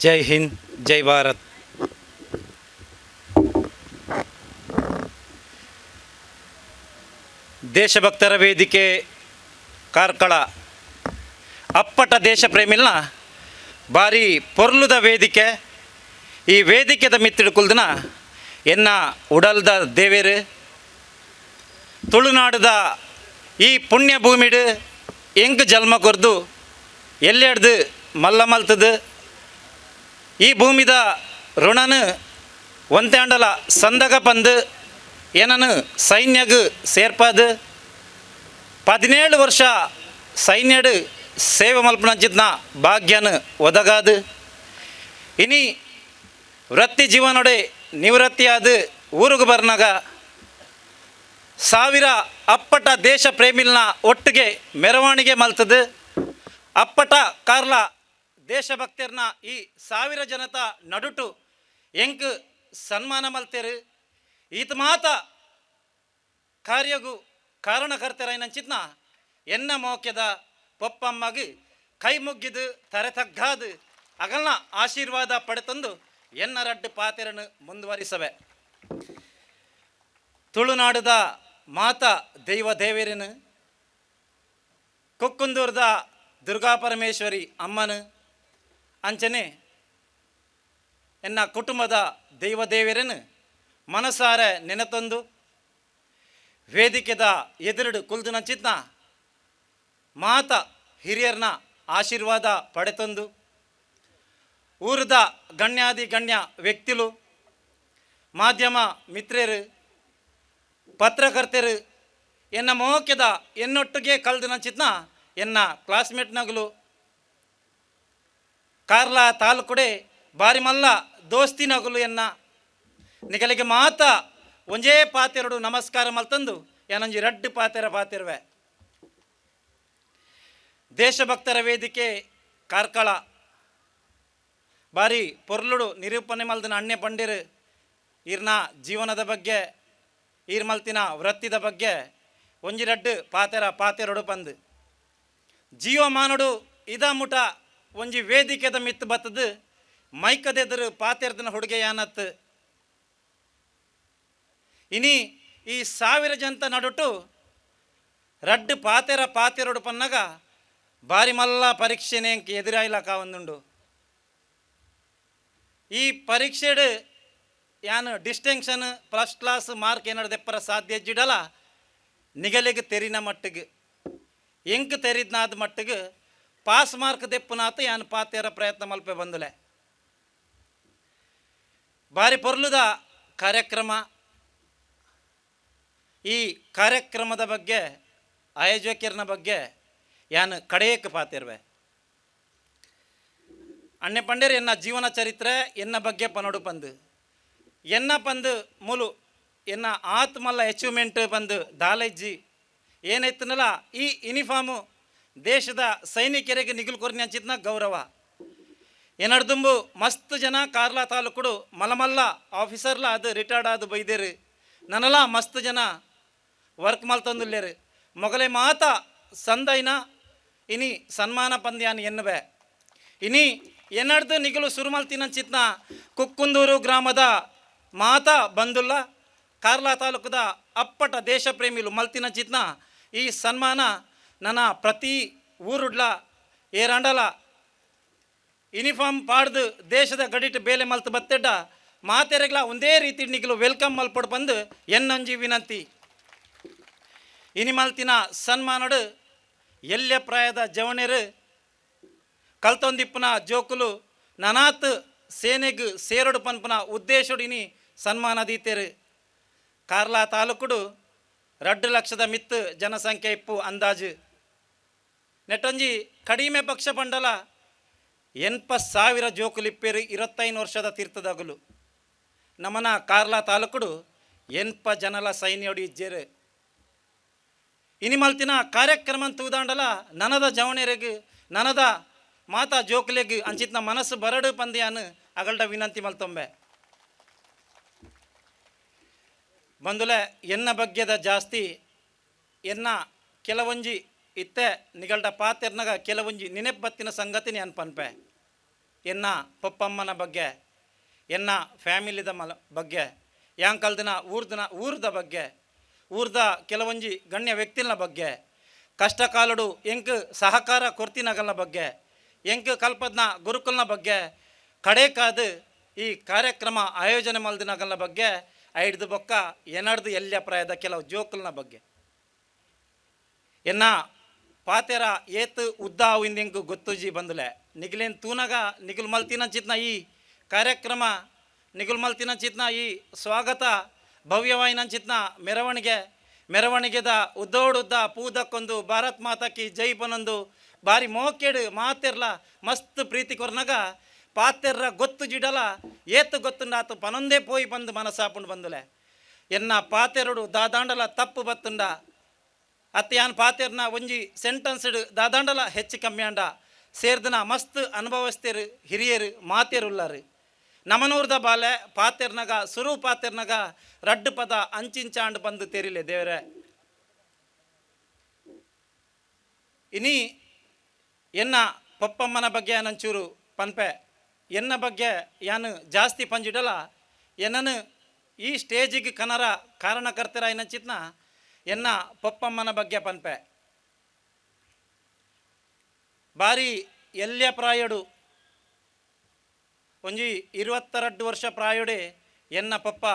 ಜೈ ಹಿಂದ್, ಜೈ ಭಾರತ್. ದೇಶಭಕ್ತರ ವೇದಿಕೆ ಕಾರ್ಕಳ ಅಪ್ಪಟ ದೇಶ ಪ್ರೇಮಿಲ್ನ ಭಾರಿ ಪೊರ್ಲುದ ವೇದಿಕೆ. ಈ ವೇದಿಕೆದ ಮಿತ್ತಿಡ್ಕುಲ್ದನ ಎನ್ನ ಉಡಲ್ದ ದೇವೇರು ತುಳುನಾಡುದ ಈ ಪುಣ್ಯ ಭೂಮಿಡು ಎಂಗ್ ಜನ್ಮ ಕೊರ್ದು ಎಲ್ಲೆಡ್ದು ಮಲ್ಲ ಮಲ್ತದು ಈ ಭೂಮಿದ ಋಣನು ಒಂತ್ಯಾಂಡಲ ಸಂದಗ ಪಂದು ಏನನು ಸೈನ್ಯಗ್ ಸೇರ್ಪದು 17 ವರ್ಷ ಸೈನ್ಯಡು ಸೇವೆ ಮಲ್ಪನಂಚಿದ್ನ ಭಾಗ್ಯನು ಒದಗಾದು ಇನಿ ವೃತ್ತಿ ಜೀವನೊಡೆ ನಿವೃತ್ತಿಯಾದ ಊರಿಗೆ ಬರ್ನಾಗ ಸಾವಿರ ಅಪ್ಪಟ ದೇಶ ಪ್ರೇಮಿಲ್ನ ಒಟ್ಟಿಗೆ ಮೆರವಣಿಗೆ ಮಲ್ತದು. ಅಪ್ಪಟ ಕಾರ್ಲ ದೇಶಭಕ್ತರನ್ನ ಈ ಸಾವಿರ ಜನತ ನಡುಟು ಎಂಕ್ ಸನ್ಮಾನ ಮಲ್ತೇರು ಈತ ಮಾತ ಕಾರ್ಯಗು ಕಾರಣಕರ್ತರೈನಂಚಿದ್ನ ಎನ್ನ ಮೋಕ್ಯದ ಪೊಪ್ಪಮ್ಮಗ್ ಕೈ ಮುಗ್ಗಿದು ತರೆ ತಗ್ಗಾದು ಅಗಲ್ನ ಆಶೀರ್ವಾದ ಪಡೆತಂದು ಎನ್ನ ರಡ್ಡು ಪಾತೆರನ್ನು ಮುಂದುವರಿಸವೆ. ತುಳುನಾಡುದ ಮಾತಾ ದೈವ ದೇವೇರನು ಕೊಕ್ಕುಂದೂರ್ದ ದುರ್ಗಾಪರಮೇಶ್ವರಿ ಅಮ್ಮನು ಅಂಚನೆ ಎನ್ನ ಕುಟುಂಬದ ದೈವ ದೇವೇರನು ಮನಸಾರೆ ನೆನೆತಂದು ವೇದಿಕೆದ ಎದುರುಡು ಕುಲ್ದುನಂಚಿದ್ನ ಮಾತ ಹಿರಿಯರನ್ನ ಆಶೀರ್ವಾದ ಪಡೆತಂದು ಊರದ ಗಣ್ಯಾದಿ ಗಣ್ಯ ವ್ಯಕ್ತಿಲು ಮಾಧ್ಯಮ ಮಿತ್ರರು ಪತ್ರಕರ್ತರು ಎನ್ನ ಮೋಕ್ಯದ ಎನ್ನೊಟ್ಟಿಗೆ ಕಲ್ದುನಂಚಿದ್ನ ಎನ್ನ ಕ್ಲಾಸ್ಮೇಟ್ನಗಲು ಕಾರ್ಲ ತಾಲೂಕುಡೆ ಬಾರಿ ಮಲ್ಲ ದೋಸ್ತಿನಗಲು ಎನ್ನ ನಿಗಲಿಗೆ ಮಾತ ಒಂಜೇ ಪಾತೆರಡು ನಮಸ್ಕಾರ ಮಲ್ತಂದು ಏನಂಜಿ ರಡ್ಡು ಪಾತೆರವೆ. ದೇಶಭಕ್ತರ ವೇದಿಕೆ ಕಾರ್ಕಳ ಬಾರಿ ಪೊರ್ಲುಡು ನಿರೂಪಣೆ ಮಲ್ದಿನ ಅಣ್ಣೆ ಪಂಡಿರು ಈರ್ನ ಜೀವನದ ಬಗ್ಗೆ ಈರ್ ಮಲ್ತಿನ ವೃತ್ತಿದ ಬಗ್ಗೆ ಒಂಜಿ ರಡ್ಡು ಪಾತೆರಡು ಪಂದು ಜೀವಮಾನುಡು ಇದ ಮುಟ ಒಂಜಿ ವೇದಿಕೆದ ಮಿತ್ತು ಬತ್ತದು ಮೈಕದೆದುರು ಪಾತೆರ್ದನ ಹುಡುಗೆ ಯಾನತ್ತು ಇನಿ ಈ ಸಾವಿರ ಜನತ ನಡುಟು ರಡ್ಡು ಪಾತೆರಡು ಪನ್ನಗ ಬಾರಿ ಮಲ್ಲ ಪರೀಕ್ಷೆನೇ ಎದುರಾಯ್ಲಕ ಒಂದುಂಡು. ಈ ಪರೀಕ್ಷೆಡು ಯಾನು ಡಿಸ್ಟಿಂಕ್ಷನ್ ಫಸ್ಟ್ ಕ್ಲಾಸ್ ಮಾರ್ಕ್ ಏನಾರು ದೆಪ್ಪರ ಸಾಧ್ಯ ಇಜ್ಜಿಡಲ್ಲ ನಿಗಲಿಗೆ ತೆರಿನ ಮಟ್ಟಿಗೆ ಎಂಕ್ ತೆರಿದ್ನಾದ ಮಟ್ಟಿಗೆ ಪಾಸ್ ಮಾರ್ಕ್ ದೆಪ್ಪುನಾತು ಯಾನು ಪಾತೆರ ಪ್ರಯತ್ನ ಮಲ್ಪೆ ಬಂದುಲೆ. ಬಾರಿ ಪೊರ್ಲುದ ಕಾರ್ಯಕ್ರಮ. ಈ ಕಾರ್ಯಕ್ರಮದ ಬಗ್ಗೆ ಆಯೋಜಕರನ ಬಗ್ಗೆ ಯಾನು ಕಡೆಯಕ್ಕೆ ಪಾತಿರ್ವೆ ಅಣ್ಣೆ ಪಂಡೇರು ಎನ್ನ ಜೀವನ ಚರಿತ್ರೆ ಎನ್ನ ಬಗ್ಗೆ ಪನೋಡು ಪಂದು ಎನ್ನ ಪಂದು ಮೂಲು ಎನ್ನ ಆತ್ಮಲ್ಲ ಅಚೀವ್ಮೆಂಟ್ ಬಂದು ದಾಲಜ್ಜಿ ಏನೈತನಲ್ಲ ಈ ಯೂನಿಫಾರ್ಮು ದೇಶದ ಸೈನಿಕರಿಗೆ ನಿಗುಲು ಕೊರ್ನಿ ಹಂಚಿದ್ನ ಗೌರವ ಏನಡ್ದುಂಬು ಮಸ್ತ್ ಜನ ಕಾರ್ಲಾ ತಾಲೂಕುಡು ಮಲಮಲ್ಲ ಆಫೀಸರ್ಲ ಅದು ರಿಟೈರ್ಡ್ ಆದು ಬೈದೇರು ನನ್ನಲ್ಲ ಮಸ್ತ್ ಜನ ವರ್ಕ್ ಮಲ್ತಂದುಲ್ಲೇರು ಮೊಗಲೇ ಮಾತ ಸಂದೈನ ಇನಿ ಸನ್ಮಾನ ಪಂದ್ಯಾನ್ ಎನ್ನುವೆ ಇನಿ ಎನ್ನಡ್ದು ನಿಗಲು ಸುರುಮಲ್ತಿನಂಚಿತ್ನ ಕುಕ್ಕುಂದೂರು ಗ್ರಾಮದ ಮಾತಾ ಬಂದುಲ್ಲ ಕಾರ್ಲಾ ತಾಲೂಕದ ಅಪ್ಪಟ ದೇಶ ಪ್ರೇಮಿಲು ಮಲ್ತಿನಂಚಿತ್ನ ಈ ಸನ್ಮಾನ ನನ್ನ ಪ್ರತಿ ಊರುಡ್ಲ ಏರಂಡಲ ಯೂನಿಫಾರ್ಮ್ ಪಾಡ್ದು ದೇಶದ ಗಡಿಟ್ ಬೇಲೆ ಮಲ್ತು ಬತ್ತೆಡ್ಡ ಮಾತೆರೆಗ್ಲ ಒಂದೇ ರೀತಿ ನಿಗಲು ವೆಲ್ಕಮ್ ಮಲ್ಪಡು ಬಂದು ಎನ್ನಂಜಿ ವಿನಂತಿ ಇನಿ ಮಲ್ತಿನ ಸನ್ಮಾನಡು ಎಲ್ಯ ಪ್ರಾಯದ ಜವಣರು ಕಲ್ತೊಂದಿಪ್ಪನ ಜೋಕುಲು ನನಾತ್ ಸೇನೆಗ್ ಸೇರಡು ಪನ್ಪನ ಉದ್ದೇಶಡು ಇನಿ ಸನ್ಮಾನ ದೀತೇರು. ಕಾರ್ಲಾ ತಾಲೂಕುಡು 2 ಲಕ್ಷದ ಮಿತ್ತು ಜನಸಂಖ್ಯೆ ಇಪ್ಪು ಅಂದಾಜು ನೆಟ್ಟೊಂಜಿ ಕಡಿಮೆ ಪಕ್ಷ ಪಂಡಲ 80,000 ಜೋಕುಲಿಪ್ಪೇರು 25 ವರ್ಷದ ತೀರ್ಥದಗಲು ನಮ್ಮನ ಕಾರ್ಲಾ ತಾಲೂಕುಡು 80 ಜನಲ ಸೈನ್ಯೋಡು ಇಜ್ಜೇರು. ಇನಿ ಮಲ್ತಿನ ಕಾರ್ಯಕ್ರಮ ತೂದಾಂಡಲ ನನದ ಜವಣೆರೆಗ್ ನನದ ಮಾತಾ ಜೋಕುಲೆಗ್ ಅಂಚಿತ್ನ ಮನಸ್ಸು ಬರಡು ಪಂದ್ಯಾನು ಅಗಲ್ಡ ವಿನಂತಿ ಮಲ್ತೊಂಬೆ ಬಂದುಲೆ ಎನ್ನ ಬಗ್ಗೆದ ಜಾಸ್ತಿ ಎನ್ನ ಕೆಲವೊಂಜಿ ಇತ್ತೆ ನಿಗಲ್ಡ ಪಾತೆರ್ನಾಗ ಕೆಲವೊಂಜಿ ನೆನೆಪ್ ಬತ್ತಿನ ಸಂಗತಿ ನಾನು ಪನ್ಪೆ ಎನ್ನ ಪಪ್ಪಮ್ಮನ ಬಗ್ಗೆ ಎನ್ನ ಫ್ಯಾಮಿಲಿದ ಬಗ್ಗೆ ಯಾಂಕಲ್ದಿನ ಊರ್ದ ಬಗ್ಗೆ ಊರ್ದ ಕೆಲವೊಂಜಿ ಗಣ್ಯ ವ್ಯಕ್ತಿನ ಬಗ್ಗೆ ಕಷ್ಟ ಕಾಲಡು ಎಂಕ್ ಸಹಕಾರ ಕೊರ್ತಿನಗಲ್ನ ಬಗ್ಗೆ ಎಂಕ್ ಕಲ್ಪದ್ನ ಗುರುಕುಲ್ನ ಬಗ್ಗೆ ಕಡೇಕಾದು ಈ ಕಾರ್ಯಕ್ರಮ ಆಯೋಜನೆ ಮಲ್ದಿನಗಲ್ನ ಬಗ್ಗೆ ಐಡ್ದು ಬೊಕ್ಕ ಎನಡ್ದು ಎಲ್ಯ ಪ್ರಾಯದ ಕೆಲವು ಜೋಕುಲ್ನ ಬಗ್ಗೆ ಎನ್ನ ಪಾತೆರ ಏತು ಉದ್ದ ಅವಿಂದಿಂಗ್ ಗೊತ್ತುಜಿ ಬಂದುಲೆ ನಿಗಿಲೇನು ತೂನಗ ನಿಗುಲ್ ಮಲ್ತಿನಂಚಿತ್ನ ಈ ಕಾರ್ಯಕ್ರಮ ನಿಗುಲ್ ಮಲ್ತಿನಂಚಿತ್ನ ಈ ಸ್ವಾಗತ ಭವ್ಯವಾಯಿನಂಚಿತ್ನ ಮೆರವಣಿಗೆದ ಉದ್ದೋಡುದ್ದ ಪೂದಕ್ಕೊಂದು ಭಾರತ್ ಮಾತಾಕಿ ಜೈ ಪನೊಂದು ಬಾರಿ ಮೋಕೆಡು ಮಾತೆರ್ಲ ಮಸ್ತ್ ಪ್ರೀತಿ ಕೊರ್ನಗ ಪಾತೆರ್ರ ಗೊತ್ತು ಜಿಡಲ ಏತು ಗೊತ್ತುಂಡಾತು ಪನೊಂದೇ ಪೋಯಿ ಬಂದು ಮನಸಾಪುಂಡು ಬಂದುಲೆ ಎನ್ನ ಪಾತೆರಡು ದಾದಾಂಡಲ ತಪ್ಪು ಬತ್ತುಂಡ ಅತ್ಯಾನ್ ಪಾತೆರ್ನ ಒಂಜಿ ಸೆಂಟೆನ್ಸ್ಡ್ ದಾದಾಂಡಲ ಹೆಚ್ಚು ಕಮ್ಮಿ ಅಂಡ ಸೇರ್ದನ ಮಸ್ತ್ ಅನುಭವಸ್ಥರು ಹಿರಿಯರು ಮಾತೆರುಲ್ಲರು ನಮನೂರ್ದ ಬಾಲೆ ಪಾತೆರ್ನಗ ಸುರು ಪಾತೆರ್ನಗ ರಡ್ಡು ಪದ ಅಂಚಿಂಚಾಂಡ್ ಬಂದು ತೆರಿಲೆ ದೇವರೇ ಇನಿ ಎನ್ನ ಪಪ್ಪಮ್ಮನ ಬಗ್ಗೆ ನಂಚೂರು ಪನ್ಪೆ ಎನ್ನ ಬಗ್ಗೆ ಯಾನು ಜಾಸ್ತಿ ಪಂಜಿಡಲ ಎನ್ನನು ಈ ಸ್ಟೇಜಿಗೆ ಕನರ ಕಾರಣಕರ್ತರ ಏನಂಚಿತ್ನ ಎನ್ನ ಪಪ್ಪಮ್ಮನ ಬಗ್ಗೆ ಪನ್ಪೆ ಬಾರಿ ಎಲ್ಯ ಪ್ರಾಯಡು ಒಂಜಿ 22 ವರ್ಷ ಪ್ರಾಯಡೆ ಎನ್ನ ಪಪ್ಪ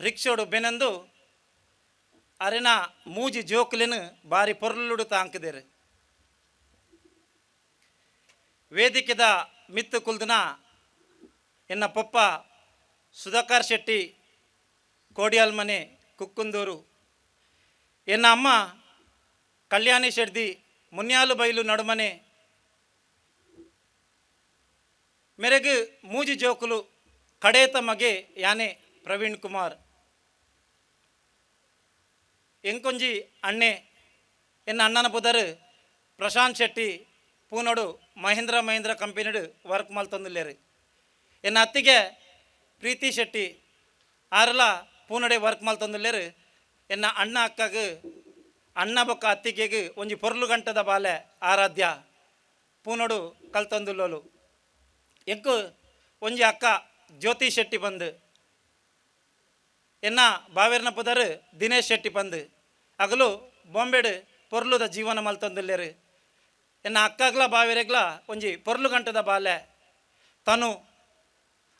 ರಿಕ್ಷೋಡು ಬೆನಂದು ಅರೆನ ಮೂಜಿ ಜೋಕ್ಲೆನು ಬಾರಿ ಪೊರ್ಲುಡು ತಾಂಕದೇರು ವೇದಿಕೆದ ಮಿತ್ತು ಕುಲ್ದನ ಎನ್ನ ಪಪ್ಪ ಸುಧಾಕರ್ ಶೆಟ್ಟಿ ಕೋಡಿಯಾಲ್ ಮನೆ ಕುಕ್ಕುಂದೂರು ಎನ್ನ ಅಮ್ಮ ಕಲ್ಯಾಣಿ ಶೆಡ್ದಿ ಮುನ್ಯಾಲು ಬೈಲು ನಡುಮನೆ ಮೆರೆಗು ಮೂಜಿ ಜೋಕುಲು ಕಡೇತ ಮಗೆ ಯಾನೆ ಪ್ರವೀಣ್ ಕುಮಾರ್ ಎಂಕೊಂಜಿ ಅಣ್ಣೆ ಎನ್ನ ಅಣ್ಣನ ಪುದರ್ ಪ್ರಶಾಂತ್ ಶೆಟ್ಟಿ ಪೂನೋಡು ಮಹೇಂದ್ರ ಕಂಪನಿಡು ವರ್ಕ್ ಮಲ್ತೊಂದುಲ್ಲೇರು ಎನ್ನ ಅತ್ತಿಗೆ ಪ್ರೀತಿ ಶೆಟ್ಟಿ ಆರಲ ಪೂನಡೆ ವರ್ಕ್ ಮಲ್ತೊಂದುಲ್ಲೇರು ಎನ್ನ ಅಣ್ಣ ಅಕ್ಕಗ ಅಣ್ಣ ಬೊಕ್ಕ ಅತ್ತಿಗೆಗೆ ಒಂಜಿ ಪೊರ್ಲು ಗಂಟದ ಬಾಲೆ ಆರಾಧ್ಯ ಪೂನೋಡು ಕಲ್ತೊಂದುಲ್ಲೋಲು ಎಂಕು ಒಂಜಿ ಅಕ್ಕ ಜ್ಯೋತಿ ಶೆಟ್ಟಿ ಬಂದು ಎನ್ನ ಬಾವೇರ್ನ ಪುದರ್ ದಿನೇಶ್ ಶೆಟ್ಟಿ ಬಂದು ಅಗಲು ಬಾಂಬೆಡು ಪೊರ್ಲುದ ಜೀವನ ಮಲ್ತೊಂದುಲ್ಲೇರು ಎನ್ನ ಅಕ್ಕಗ್ಲ ಬಾವೇರೆಗ್ಲ ಒಂಜಿ ಪೊರ್ಲು ಗಂಟದ ಬಾಲೆ ತನು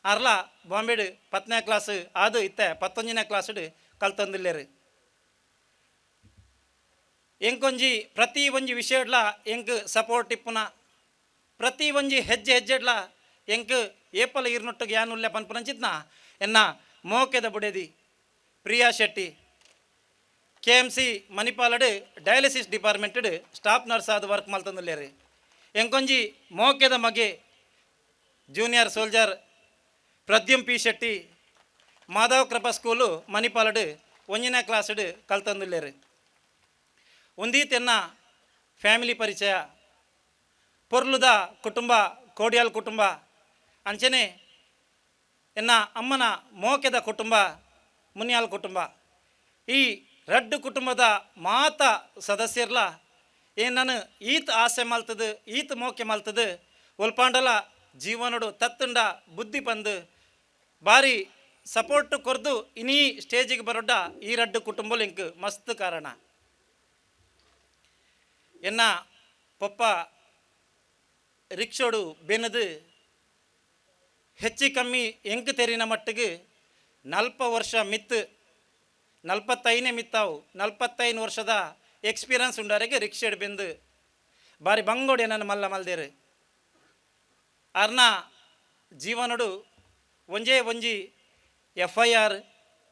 ಅರ್ಲ ಬಾಂಬೆಡು 10ನೇ ಕ್ಲಾಸ್ ಅದು ಇತ್ತೆ 11ನೇ ಕ್ಲಾಸ್ಡು ಕಲ್ತೊಂದುಲ್ಲೇರು ಎಂಕೊಂಜಿ ಪ್ರತಿ ಒಂಜಿ ವಿಷಯಡ್ಲ ಎಂಕ್ ಸಪೋರ್ಟ್ ಇಪ್ಪುನ ಪ್ರತಿ ಒಂಜಿ ಹೆಜ್ಜೆಡ್ಲ ಎಂಕ್ ಏಪಲ ಇರ್ನೊಟ್ಟಿಗೆ ಯಾನುಲ್ಲೆ ಪನ್ಪುನಂಚಿತ್ನ ಎನ್ನ ಮೋಕೆದ ಬುಡೆದಿ ಪ್ರಿಯಾ ಶೆಟ್ಟಿ KMC ಮಣಿಪಾಲಡು ಡಯಾಲಿಸಿಸ್ ಡಿಪಾರ್ಟ್ಮೆಂಟ್ ಸ್ಟಾಫ್ ನರ್ಸ್ ಆದ ವರ್ಕ್ ಮಲ್ತೊಂದುಲ್ಲೇರು ಎಂಕೊಂಜಿ ಮೋಕೆದ ಮಗೆ junior soldier Pradyum P Shetty Madhav Krupa school ಮಣಿಪಾಲಡು 1ನೇ ಕ್ಲಾಸ್ಡು ಕಲ್ತೊಂದುಲ್ಲೇರು ಒಂದೀತೆನ್ನ ಫ್ಯಾಮಿಲಿ ಪರಿಚಯ ಪೊರ್ಲುದ ಕುಟುಂಬ ಕೋಡಿಯಾಲ್ ಕುಟುಂಬ ಅಂಚನೆ ಎನ್ನ ಅಮ್ಮನ ಮೋಕೆದ ಕುಟುಂಬ ಮುನ್ಯಾಲ್ ಕುಟುಂಬ ಈ ರಡ್ಡು ಕುಟುಂಬದ ಮಾತ ಸದಸ್ಯರ್ಲ ನಾನು ಈತ ಆಸೆ ಮಲ್ತದು ಈತ ಮೋಕೆ ಮಲ್ತದು ಒಲ್ಪಾಂಡಲ ಜೀವನಡು ತತ್ತುಂಡ ಬುದ್ಧಿ ಬಂದು ಬಾರಿ ಸಪೋರ್ಟ್ ಕೊರ್ದು ಇನ್ನೀ ಸ್ಟೇಜಿಗೆ ಬರೋಡ್ಡ ಈ ರಡ್ಡು ಕುಟುಂಬಲು ಇಂಕ್ ಮಸ್ತ್ ಕಾರಣ ಎನ್ನ ಪಪ್ಪ ರಿಕ್ಷೋಡು ಬೆನದು ಹೆಚ್ಚು ಕಮ್ಮಿ ಎಂಕ್ ತೆರಿನ ಮಟ್ಟಿಗೆ 40 ವರ್ಷ ಮಿತ್ತು 45ನೇ ಮಿತ್ತಾವು 45 ವರ್ಷದ ಎಕ್ಸ್ಪೀರಿಯನ್ಸ್ ಉಂಡವರೆಗೆ ರಿಕ್ಷೆಡ್ ಬೆಂದು ಬಾರಿ ಬಂಗೋಡಿ ನನ್ನ ಮಲ್ದೇರು ಅರ್ನ ಜೀವನಡು ಒಂಜೇ ಒಂಜಿ FIR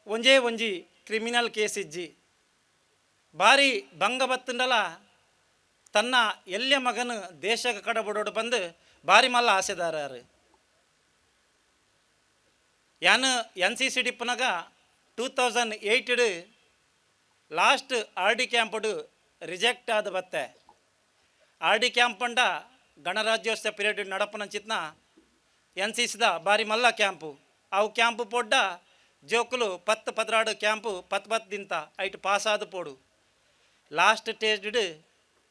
ಒಂಜೇ ಒಂಜಿ ಕ್ರಿಮಿನಲ್ ಕೇಸ್ ಇಜ್ಜಿ ಬಾರಿ ಭಂಗ ಬತ್ತುಂಡಲ ತನ್ನ ಎಲ್ಯ ಮಗನು ದೇಶಕ್ಕೆ ಕಡಬಿಡೋಡು ಬಂದು ಬಾರಿ ಮಲ್ಲ ಆಸೆದಾರರು ಯಾನು NCC ಡಿಪ್ಪನಾಗ 2008 ಲಾಸ್ಟ್ RD ಕ್ಯಾಂಪಡು ರಿಜೆಕ್ಟ್ ಆದ ಬತ್ತೆ RD ಕ್ಯಾಂಪ್ ಅಂಡ ಗಣರಾಜ್ಯೋತ್ಸವ ಪೀರಿಯಡ್ ನಡಪನಂಚಿತ್ನ NCCದ ಬಾರಿ ಮಲ್ಲ ಕ್ಯಾಂಪು ಅವು ಕ್ಯಾಂಪು ಪೊಡ್ಡ ಜೋಕುಲು 10-16 ಕ್ಯಾಂಪು 10 ದಿಂತ ಐಟ್ ಪಾಸ್ ಆದ ಪೋಡು ಲಾಸ್ಟ್ ಸ್ಟೇಜ್ಡ್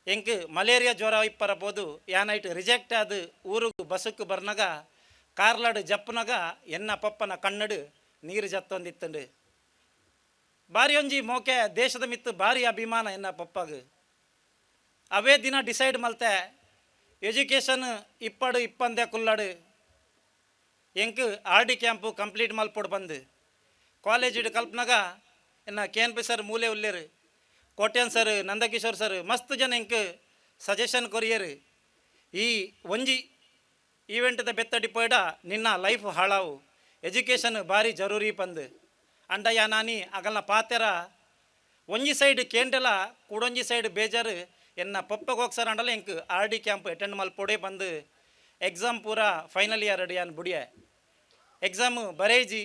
ಎಂಕ್ ಮಲೇರಿಯಾ ಜ್ವರ ಇಪ್ಪರಬೋದು ಯಾನೈಟ್ ರಿಜೆಕ್ಟ್ ಆದು ಊರುಗು ಬಸ್ಸುக்கு ಬರ್ನಾಗ ಕಾರ್ಲಾಡು ಜಪ್ಪನಾಗ ಎನ್ನ ಪಪ್ಪನ ಕಣ್ಣಡು ನೀರು ಜತ್ತೊಂದಿತ್ತಂಡು ಬಾರಿ ಒಂಜಿ ಮೋಕೆ ದೇಶದ ಮಿತ್ತು ಭಾರಿ ಅಭಿಮಾನ ಎನ್ನ ಪಪ್ಪಗ ಅವೇ ದಿನ ಡಿಸೈಡ್ ಮಲ್ತೆ ಎಜುಕೇಷನ್ ಇಪ್ಪಡು ಇಪ್ಪಂದೆ ಕುಲ್ಲಾಡು ಎಂಕ್ ಆರ್ ಡಿ ಕ್ಯಾಂಪು ಕಂಪ್ಲೀಟ್ ಮಲ್ಪೊಡು ಬಂದು ಕಾಲೇಜ್ ಕಲ್ಪನಾಗ ಎನ್ನ ಕೆ ಎನ್ ಪಿ ಸರ್ ಮೂಲೆ ಉಲ್ಲೇರು ಕೋಟ್ಯಾನ್ ಸರ್ ನಂದಕಿಶೋರ್ ಸರ್ ಮಸ್ತ್ ಜನ ಎಂಕ್ ಸಜೆಷನ್ ಕೊರಿಯರು ಈ ಒಂಜಿ ಈವೆಂಟ್ದ ಬೆತ್ತಡಿ ಪೋಯ್ಡ ನಿನ್ನ ಲೈಫ್ ಹಾಳಾವು ಎಜುಕೇಷನ್ ಭಾರಿ ಜರೂರಿ ಪಂದು ಅಂಡ ಯಾ ನಾನಿ ಅಗಲ್ನ ಪಾತೆರ ಒಂಜಿ ಸೈಡ್ ಕೇಂಡೆಲ ಕೂಡೊಂಜಿ ಸೈಡ್ ಬೇಜಾರು ಎನ್ನ ಪಪ್ಪಗೆ ಹೋಗ್ಸರ್ ಅಂಡಲ್ಲ ಎಂಕ್ ಆರ್ ಡಿ ಕ್ಯಾಂಪ್ ಅಟೆಂಡ್ ಮಲ್ಪೊಡೆ ಬಂದು ಎಕ್ಸಾಮ್ ಪೂರ ಫೈನಲ್ ಇಯರ್ ಅಡಿ ಯಾನ್ ಬುಡಿಯ ಎಕ್ಸಾಮ್ ಬರೇಜಿ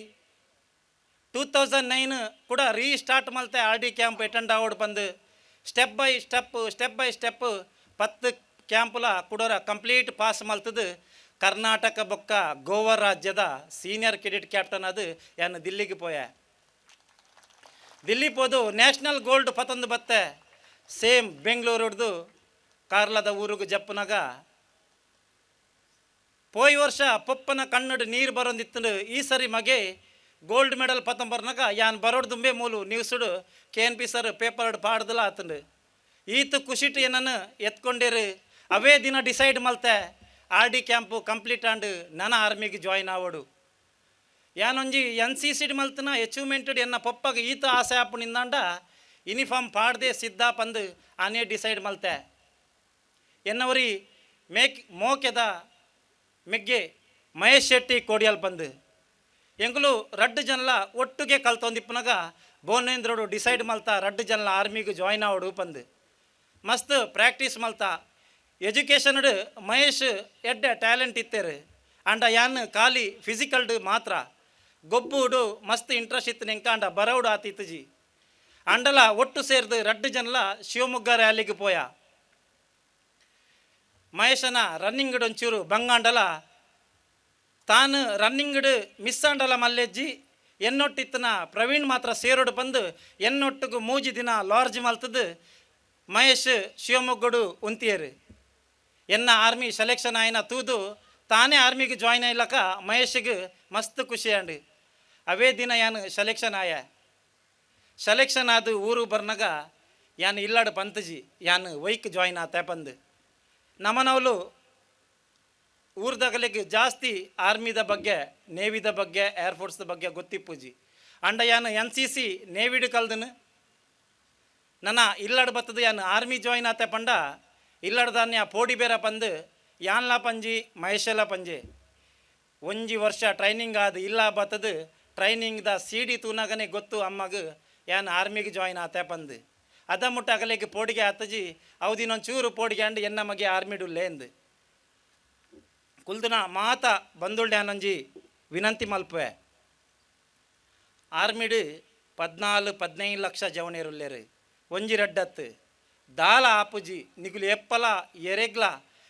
2009 ಕೂಡ ರೀಸ್ಟಾರ್ಟ್ ಮಲ್ತೆ ಆರ್ ಡಿ ಕ್ಯಾಂಪ್ ಅಟೆಂಡ್ ಆವೋಡು ಬಂದು ಸ್ಟೆಪ್ ಬೈ ಸ್ಟೆಪ್ 10 ಕ್ಯಾಂಪುಲ ಕೂಡೋರ ಕಂಪ್ಲೀಟ್ ಪಾಸ್ ಮಲ್ತದು ಕರ್ನಾಟಕ ಬೊಕ್ಕ ಗೋವಾ ರಾಜ್ಯದ ಸೀನಿಯರ್ ಕೆಡೆಟ್ ಕ್ಯಾಪ್ಟನ್ ಅದು ಯಾನ್ ದಿಲ್ಲಿಗೆ ಪೋಯ ದಿಲ್ಲಿ ಪೋದು ನ್ಯಾಷನಲ್ ಗೋಲ್ಡ್ ಪತಂದು ಬತ್ತೆ ಸೇಮ್ ಬೆಂಗಳೂರುಡ್ದು ಕಾರ್ಲದ ಊರುಗು ಜಪ್ಪನಾಗ ಪೋಯ್ ವರ್ಷ ಪಪ್ಪನ ಕಣ್ಣಡು ನೀರು ಬರೋಂದಿತ್ತು ಈ ಸರಿ ಮಗೆ ಗೋಲ್ಡ್ ಮೆಡಲ್ ಪತ್ತಂಬರ್ನಾಗ ಯಾನ್ ಬರೋಡು ದುಂಬೆ ಮೂಲು ನ್ಯೂಸುಡು K N P sir paper ಪಾಡ್ದಲ್ಲ ಆತಂಡು ಈತು ಖುಷಿಟ್ಟು ಏನನ್ನು ಎತ್ಕೊಂಡಿರು ಅವೇ ದಿನ ಡಿಸೈಡ್ ಮಲ್ತೆ ಆರ್ ಡಿ ಕ್ಯಾಂಪು ಕಂಪ್ಲೀಟ್ ಆಂಡು ನನ್ನ ಆರ್ಮಿಗೆ ಜಾಯಿನ್ ಆವೋಡು ಯಾನೊಂಜಿ ಎನ್ ಸಿ ಸಿ ಮಲ್ತನ ಅಚೀವ್ಮೆಂಟೆಡ್ ಎನ್ನ ಪಪ್ಪಗೆ ಈತ ಆಸೆ ಆಪುನಿಂದಾಂಡ ಯೂನಿಫಾರ್ಮ್ ಪಾಡ್ದೆ ಸಿದ್ಧ ಪಂದು ಆನೇ ಡಿಸೈಡ್ ಮಲ್ತೆ ಎನ್ನವರಿ ಮೋಕೆದ ಮೆಗ್ಗೆ ಮಹೇಶ್ ಶೆಟ್ಟಿ ಕೋಡಿಯಲ್ ಬಂದು ಎಂಗ್ಲು ರಡ್ಡು ಜನಲ ಒಟ್ಟಿಗೆ ಕಲ್ತೊಂದಿಪ್ಪನಾಗ ಬೋನೇಂದ್ರೋಡು ಡಿಸೈಡ್ ಮಲ್ತಾ ರಡ್ಡು ಜನಲ ಆರ್ಮಿಗೆ ಜಾಯಿನ್ ಆವೋಡು ಪಂದು ಮಸ್ತ್ ಪ್ರಾಕ್ಟೀಸ್ ಮಲ್ತಾ ಎಜುಕೇಷನ್ಡು ಮಹೇಶ್ ಎಡ್ಡೆ ಟ್ಯಾಲೆಂಟ್ ಇತ್ತೇರು ಅಂಡ ಯಾನ್ ಖಾಲಿ ಫಿಸಿಕಲ್ಡು ಮಾತ್ರ ಗೊಬ್ಬುಡು ಮಸ್ತ್ ಇಂಟ್ರೆಸ್ಟ್ ಇತ್ತು ನೆಂಕಾಂಡ ಬರೌಡು ಆತಿತ್ತುಜಿ ಅಂಡಲ ಒಟ್ಟು ಸೇರ್ದು ರಡ್ಡು ಜನಲ ಶಿವಮೊಗ್ಗ ರ್ಯಾಲಿಗೆ ಪೋಯ ಮಹೇಶನ ರನ್ನಿಂಗ್ಡು ಒಂಚೂರು ಬಂಗಾಂಡಲ ತಾನು ರನ್ನಿಂಗ್ಡು ಮಿಸ್ ಆಂಡಲ ಮಲ್ಲೆಜ್ಜಿ ಎನ್ನೊಟ್ಟಿತ್ತನ ಪ್ರವೀಣ್ ಮಾತ್ರ ಸೇರೋಡು ಬಂದು ಎನ್ನೊಟ್ಟಿಗೂ ಮೂಜಿ ದಿನ ಲಾರ್ಜ್ ಮಲ್ತದ್ದು ಮಹೇಶ್ ಶಿವಮೊಗ್ಗಡು ಉಂತಿಯರು ಎನ್ನ ಆರ್ಮಿ ಸೆಲೆಕ್ಷನ್ ಆಯ್ನ ತೂದು ತಾನೇ ಆರ್ಮಿಗೆ ಜಾಯ್ನ್ ಆಯ್ಲಕ ಮಹೇಶ್ಗೆ ಮಸ್ತ್ ಖುಷಿ ಅಂಡು ಅವೇ ದಿನ ಯಾನು ಸೆಲೆಕ್ಷನ್ ಆಯ ಸೆಲೆಕ್ಷನ್ ಆದು ಊರು ಬರ್ನಾಗ ಯಾನು ಇಲ್ಲಾಡು ಪಂತಜಿ ಯಾನು ವೈಕ್ ಜಾಯ್ನ್ ಆತ ಬಂದು ನಮ್ಮನವಲು ಊರ್ದಾಗಲಿಗೆ ಜಾಸ್ತಿ ಆರ್ಮಿದ ಬಗ್ಗೆ ನೇವಿದ ಬಗ್ಗೆ ಏರ್ಫೋರ್ಸ್ದ ಬಗ್ಗೆ ಗೊತ್ತಿಪ್ಪುಜಿ ಅಂಡ ಯಾನು ಎನ್ ಸಿ ಸಿ ನೇವಿಡು ಕಲ್ದನು ನನ್ನ ಇಲ್ಲಡ್ ಬತ್ತದು ಯಾನು ಆರ್ಮಿ ಜಾಯಿನ್ ಆತೆ ಪಂಡ ಇಲ್ಲಡ್ದಾನ್ಯ ಪೋಡಿ ಬೇರೆ ಪಂದು ಯಾನ್ಲ ಪಂಜಿ ಮಹೇಶಲ ಪಂಜೆ ಒಂಜಿ ವರ್ಷ ಟ್ರೈನಿಂಗ್ ಆದ ಇಲ್ಲ ಬತ್ತದು ಟ್ರೈನಿಂಗ್ದ ಸಿ ಡಿ ತೂನಾಗನೆ ಗೊತ್ತು ಅಮ್ಮಗ ಯಾನು ಆರ್ಮಿಗೆ ಜಾಯಿನ್ ಆತೆ ಪಂದು ಅದ ಮುಟ್ಟ ಅಗಲಿಗೆ ಪೋಡಿಗೆ ಆತಜಿ ಅವದಿನೊಂಚೂರು ಪೋಡಿಗೆ ಅಂಡು ಎನ್ನ ಮಗೆ ಆರ್ಮಿಡು ಲೇಂದು ಕುಲ್ದನ ಮಾತ ಬಂದುಳ್ಳ್ಯಾನಂಜಿ ವಿನಂತಿ ಮಲ್ಪೆ ಆರ್ಮಿಡು 14-15 ಲಕ್ಷ ಜವನೇರುಲ್ಲೇರು ಒಂಜಿ ರಡ್ಡತ್ತು ದಾಲ ಆಪುಜಿ ನಿಗುಲು ಎಪ್ಪಲ ಎರೆಗ್ಲ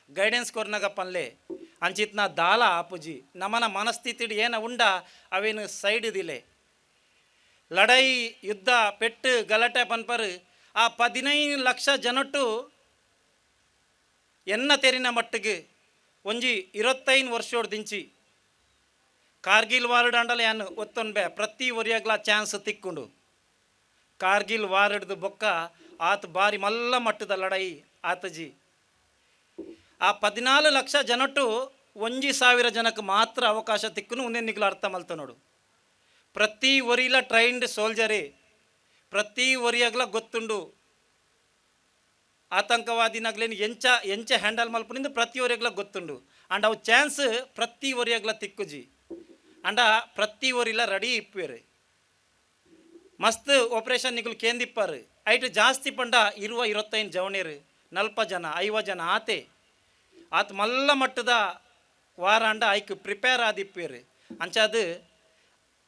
ಗೈಡೆನ್ಸ್ ಕೊರ್ನಾಗ ಪನ್ಲೆ ಅಂಚಿತ್ನ ದಾಲ ಆಪುಜಿ ನಮನ ಮನಸ್ಥಿತಿಡು ಏನ ಉಂಡ ಅವೇನು ಸೈಡ್ ದಿಲೆ ಲಡೈ ಯುದ್ಧ ಪೆಟ್ಟು ಗಲಾಟೆ ಪನ್ಪರು ಆ 15 ಲಕ್ಷ ಜನಟ್ಟು ಎನ್ನ ತೆರಿನ ಮಟ್ಟಿಗೆ ಒಂಜಿ 25 ವರ್ಷೋಡು ದಿಂಚಿ ಕಾರ್ಗಿಲ್ ವಾರ್ಡ್ ಅಂಡಲ ಯಾನು ಒತ್ತೊನ್ಬೆ ಪ್ರತಿ ಒರಿಯಾಗ್ಲ ಚಾನ್ಸ್ ತಿಕ್ಕೊಂಡು ಕಾರ್ಗಿಲ್ ವಾರ್ಡ್ದು ಬೊಕ್ಕ ಆತ ಬಾರಿ ಮಲ್ಲ ಮಟ್ಟದ ಲಡೈ ಆತಜಿ ಆ 14 ಲಕ್ಷ ಜನಟ್ಟು 1,000 ಜನಕ್ಕೆ ಮಾತ್ರ ಅವಕಾಶ ತಿಕ್ಕನು ಒಂದೇ ನಿಗ್ಲು ಅರ್ಥ ಮಲ್ತ ನೋಡು ಪ್ರತಿ ಒರಿಲ ಟ್ರೈನ್ಡ್ ಸೋಲ್ಜರೇ ಪ್ರತಿ ಒರಿಯಾಗ್ಲ ಗೊತ್ತುಂಡು ಆತಂಕವಾದಿನಾಗ್ಲೇನು ಎಂಚ ಹ್ಯಾಂಡಲ್ ಮಲ್ಪನಿಂದ ಪ್ರತಿ ಒರಿಯಾಗ್ಲ ಗೊತ್ತುಂಡು ಅಂಡ್ ಅವು ಚಾನ್ಸ್ ಪ್ರತಿ ಒರಿಯಾಗ್ಲ ತಿಕ್ಕುಜಿ ಅಂಡ ಪ್ರತಿ ಒರಿಲ ರೆಡಿ ಇಪ್ಪೇರು ಮಸ್ತ್ ಆಪರೇಷನ್ ನಿಗುಲು ಕೇಂದಿಪ್ಪಾರು ಐಟ್ ಜಾಸ್ತಿ ಪಂಡ 20-25 ಜವನೇರು 40 ಜನ 50 ಜನ ಆತೆ ಆತ ಮಲ್ಲ ಮಟ್ಟದ ವಾರ ಅಂಡ ಐಕ್ ಪ್ರಿಪೇರ್ ಆದಿಪ್ಪೇರು ಅಂಚಾದು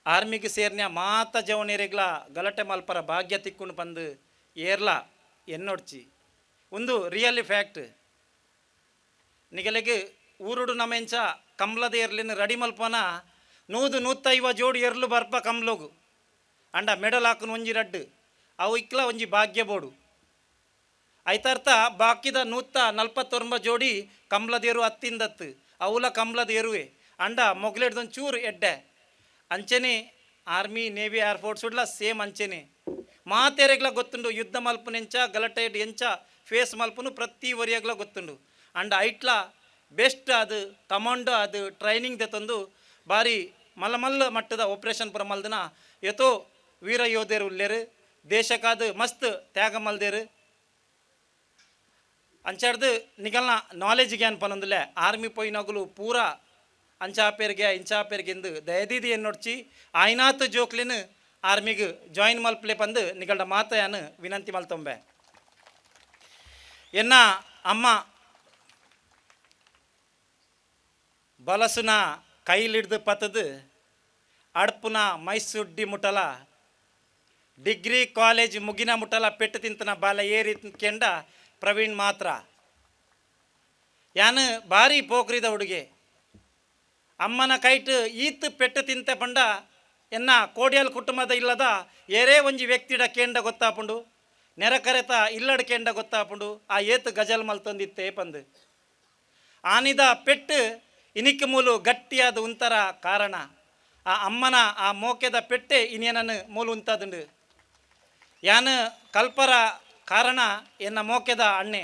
ಆರ್ಮಿಗೆ ಸೇರ್ನ್ಯ ಮಾತ ಜವನೇರಿಗ್ಲ ಗಲಾಟೆ ಮಲ್ಪರ ಭಾಗ್ಯ ತಿಕ್ಕೊಂಡು ಬಂದು ಏರ್ಲ ಎನ್ನೊಡ್ಚಿ ಒಂದು ರಿಯಲಿ ಫ್ಯಾಕ್ಟ್ ನಿಗಲೆಗೆ ಊರುಡು ನಮೆಂಚ ಕಂಬ್ಲದ ಏರ್ಲಿನ ರೆಡಿ ಮಲ್ಪನ 100-150 ಜೋಡಿ ಏರ್ಲು ಬರ್ಪ ಕಂಬ್ಲೋಗು ಅಂಡ ಮೆಡಲ್ ಹಾಕನು ಒಂಜಿ ರಡ್ಡು ಅವು ಇಕ್ಲ ಒಂಜಿ ಭಾಗ್ಯ ಬೋಡು ಐತರ್ಥ ಬಾಕಿದ 149 ಜೋಡಿ ಕಂಬ್ಲದೇರು ಹತ್ತಿಂದತ್ತು ಅವಲ ಕಂಬ್ಲದೇರುವೆ ಅಂಡ ಮೊಗ್ಲೆಡ್ದೊಂದು ಚೂರು ಎಡ್ಡೆ ಅಂಚೆನೆ ಆರ್ಮಿ ನೇವಿ ಏರ್ಫೋರ್ಸ್ ಉಡ್ಲ ಸೇಮ್ ಅಂಚೆನೆ ಮಾತೆರೆಗ್ಲ ಗೊತ್ತುಂಡು ಯುದ್ಧ ಮಲ್ಪನೆಂಚ ಗಲಟೆಡ್ ಎಂಚ ಫೇಸ್ ಮಲ್ಪನು ಪ್ರತಿ ಒರಿಯಾಗ್ಲ ಗೊತ್ತುಂಡು ಅಂಡ ಐಟ್ಲ ಬೆಸ್ಟ್ ಅದು ಕಮಾಂಡೋ ಅದು ಟ್ರೈನಿಂಗ್ ದೆತೊಂದು ಬಾರಿ ಮಲ್ಲ ಮಟ್ಟದ ಆಪರೇಷನ್ ಪುರ ಮಲ್ದನ ಎತೋ ವೀರ ಯೋಧರು ಉಲ್ಲೇರು ದೇಶಕ್ಕಾದ ಮಸ್ತ್ ತ್ಯಾಗ ಮಲ್ದೇರು ಅಂಚಾಡ್ದು ನಿಗಲ್ನ ನಾಲೆಜ್ ಗ್ಯಾನ್ ಪನೊಂದುಲೆ ಆರ್ಮಿ ಪೋಯಿನಗುಲು ಪೂರ ಅಂಚಾಪೇರ್ಗೆ ಇಂಚಾಪೇರ್ಗೆ ಎಂದು ದಯದೀದಿ ಎನ್ನೊಡ್ಚಿ ಆಯ್ನಾತ್ ಜೋಕ್ಲಿನ ಆರ್ಮಿಗೆ ಜಾಯಿನ್ ಮಲ್ಪಲೆ ಪಂದು ನಿಗಲ್ಡ ಮಾತೆಯನ್ನು ವಿನಂತಿ ಮಲ್ತೊಂಬೆ ಎನ್ನ ಅಮ್ಮ ಬಲಸುನ ಕೈಲಿಡ್ದು ಪತ್ತದು ಅಡ್ಪುನ ಮೈಸೂಡ್ಡಿ ಮುಟಲ ಡಿಗ್ರಿ ಕಾಲೇಜ್ ಮುಗಿನ ಮುಟಲ ಪೆಟ್ಟು ತಿಂತನ ಬಾಲ ಏರಿ ಕೆಂಡ ಪ್ರವೀಣ್ ಮಾತ್ರ ಯಾನು ಭಾರಿ ಪೋಖ್ರಿದ ಹುಡುಗೆ ಅಮ್ಮನ ಕೈಟ್ ಈತ್ ಪೆಟ್ಟು ತಿಂತೆ ಪಂಡ ಎನ್ನ ಕೋಡಿಯಲ್ ಕುಟುಂಬದ ಇಲ್ಲದ ಏರೇ ಒಂಜಿ ವ್ಯಕ್ತಿಡ ಕೇಂಡ ಗೊತ್ತಾಪುಂಡು ನೆರಕರೆತ ಇಲ್ಲಡ ಕೇಂಡ ಗೊತ್ತಾಪುಂಡು ಆ ಏತ್ ಗಜಲ್ ಮಲ್ತೊಂದಿತ್ತೆ ಪಂದು ಆನಿದ ಪೆಟ್ಟು ಇನಿಕ್ ಮೂಲು ಗಟ್ಟಿಯಾದ ಉಂತರ ಕಾರಣ ಆ ಅಮ್ಮನ ಆ ಮೋಕೆದ ಪೆಟ್ಟೆ ಇನ್ನೇನನ್ನು ಮೂಲು ಉಂತದುಂಡು ಯಾನು ಕಲ್ಪರ ಕಾರಣ ಎನ್ನ ಮೋಕೆದ ಅಣ್ಣೆ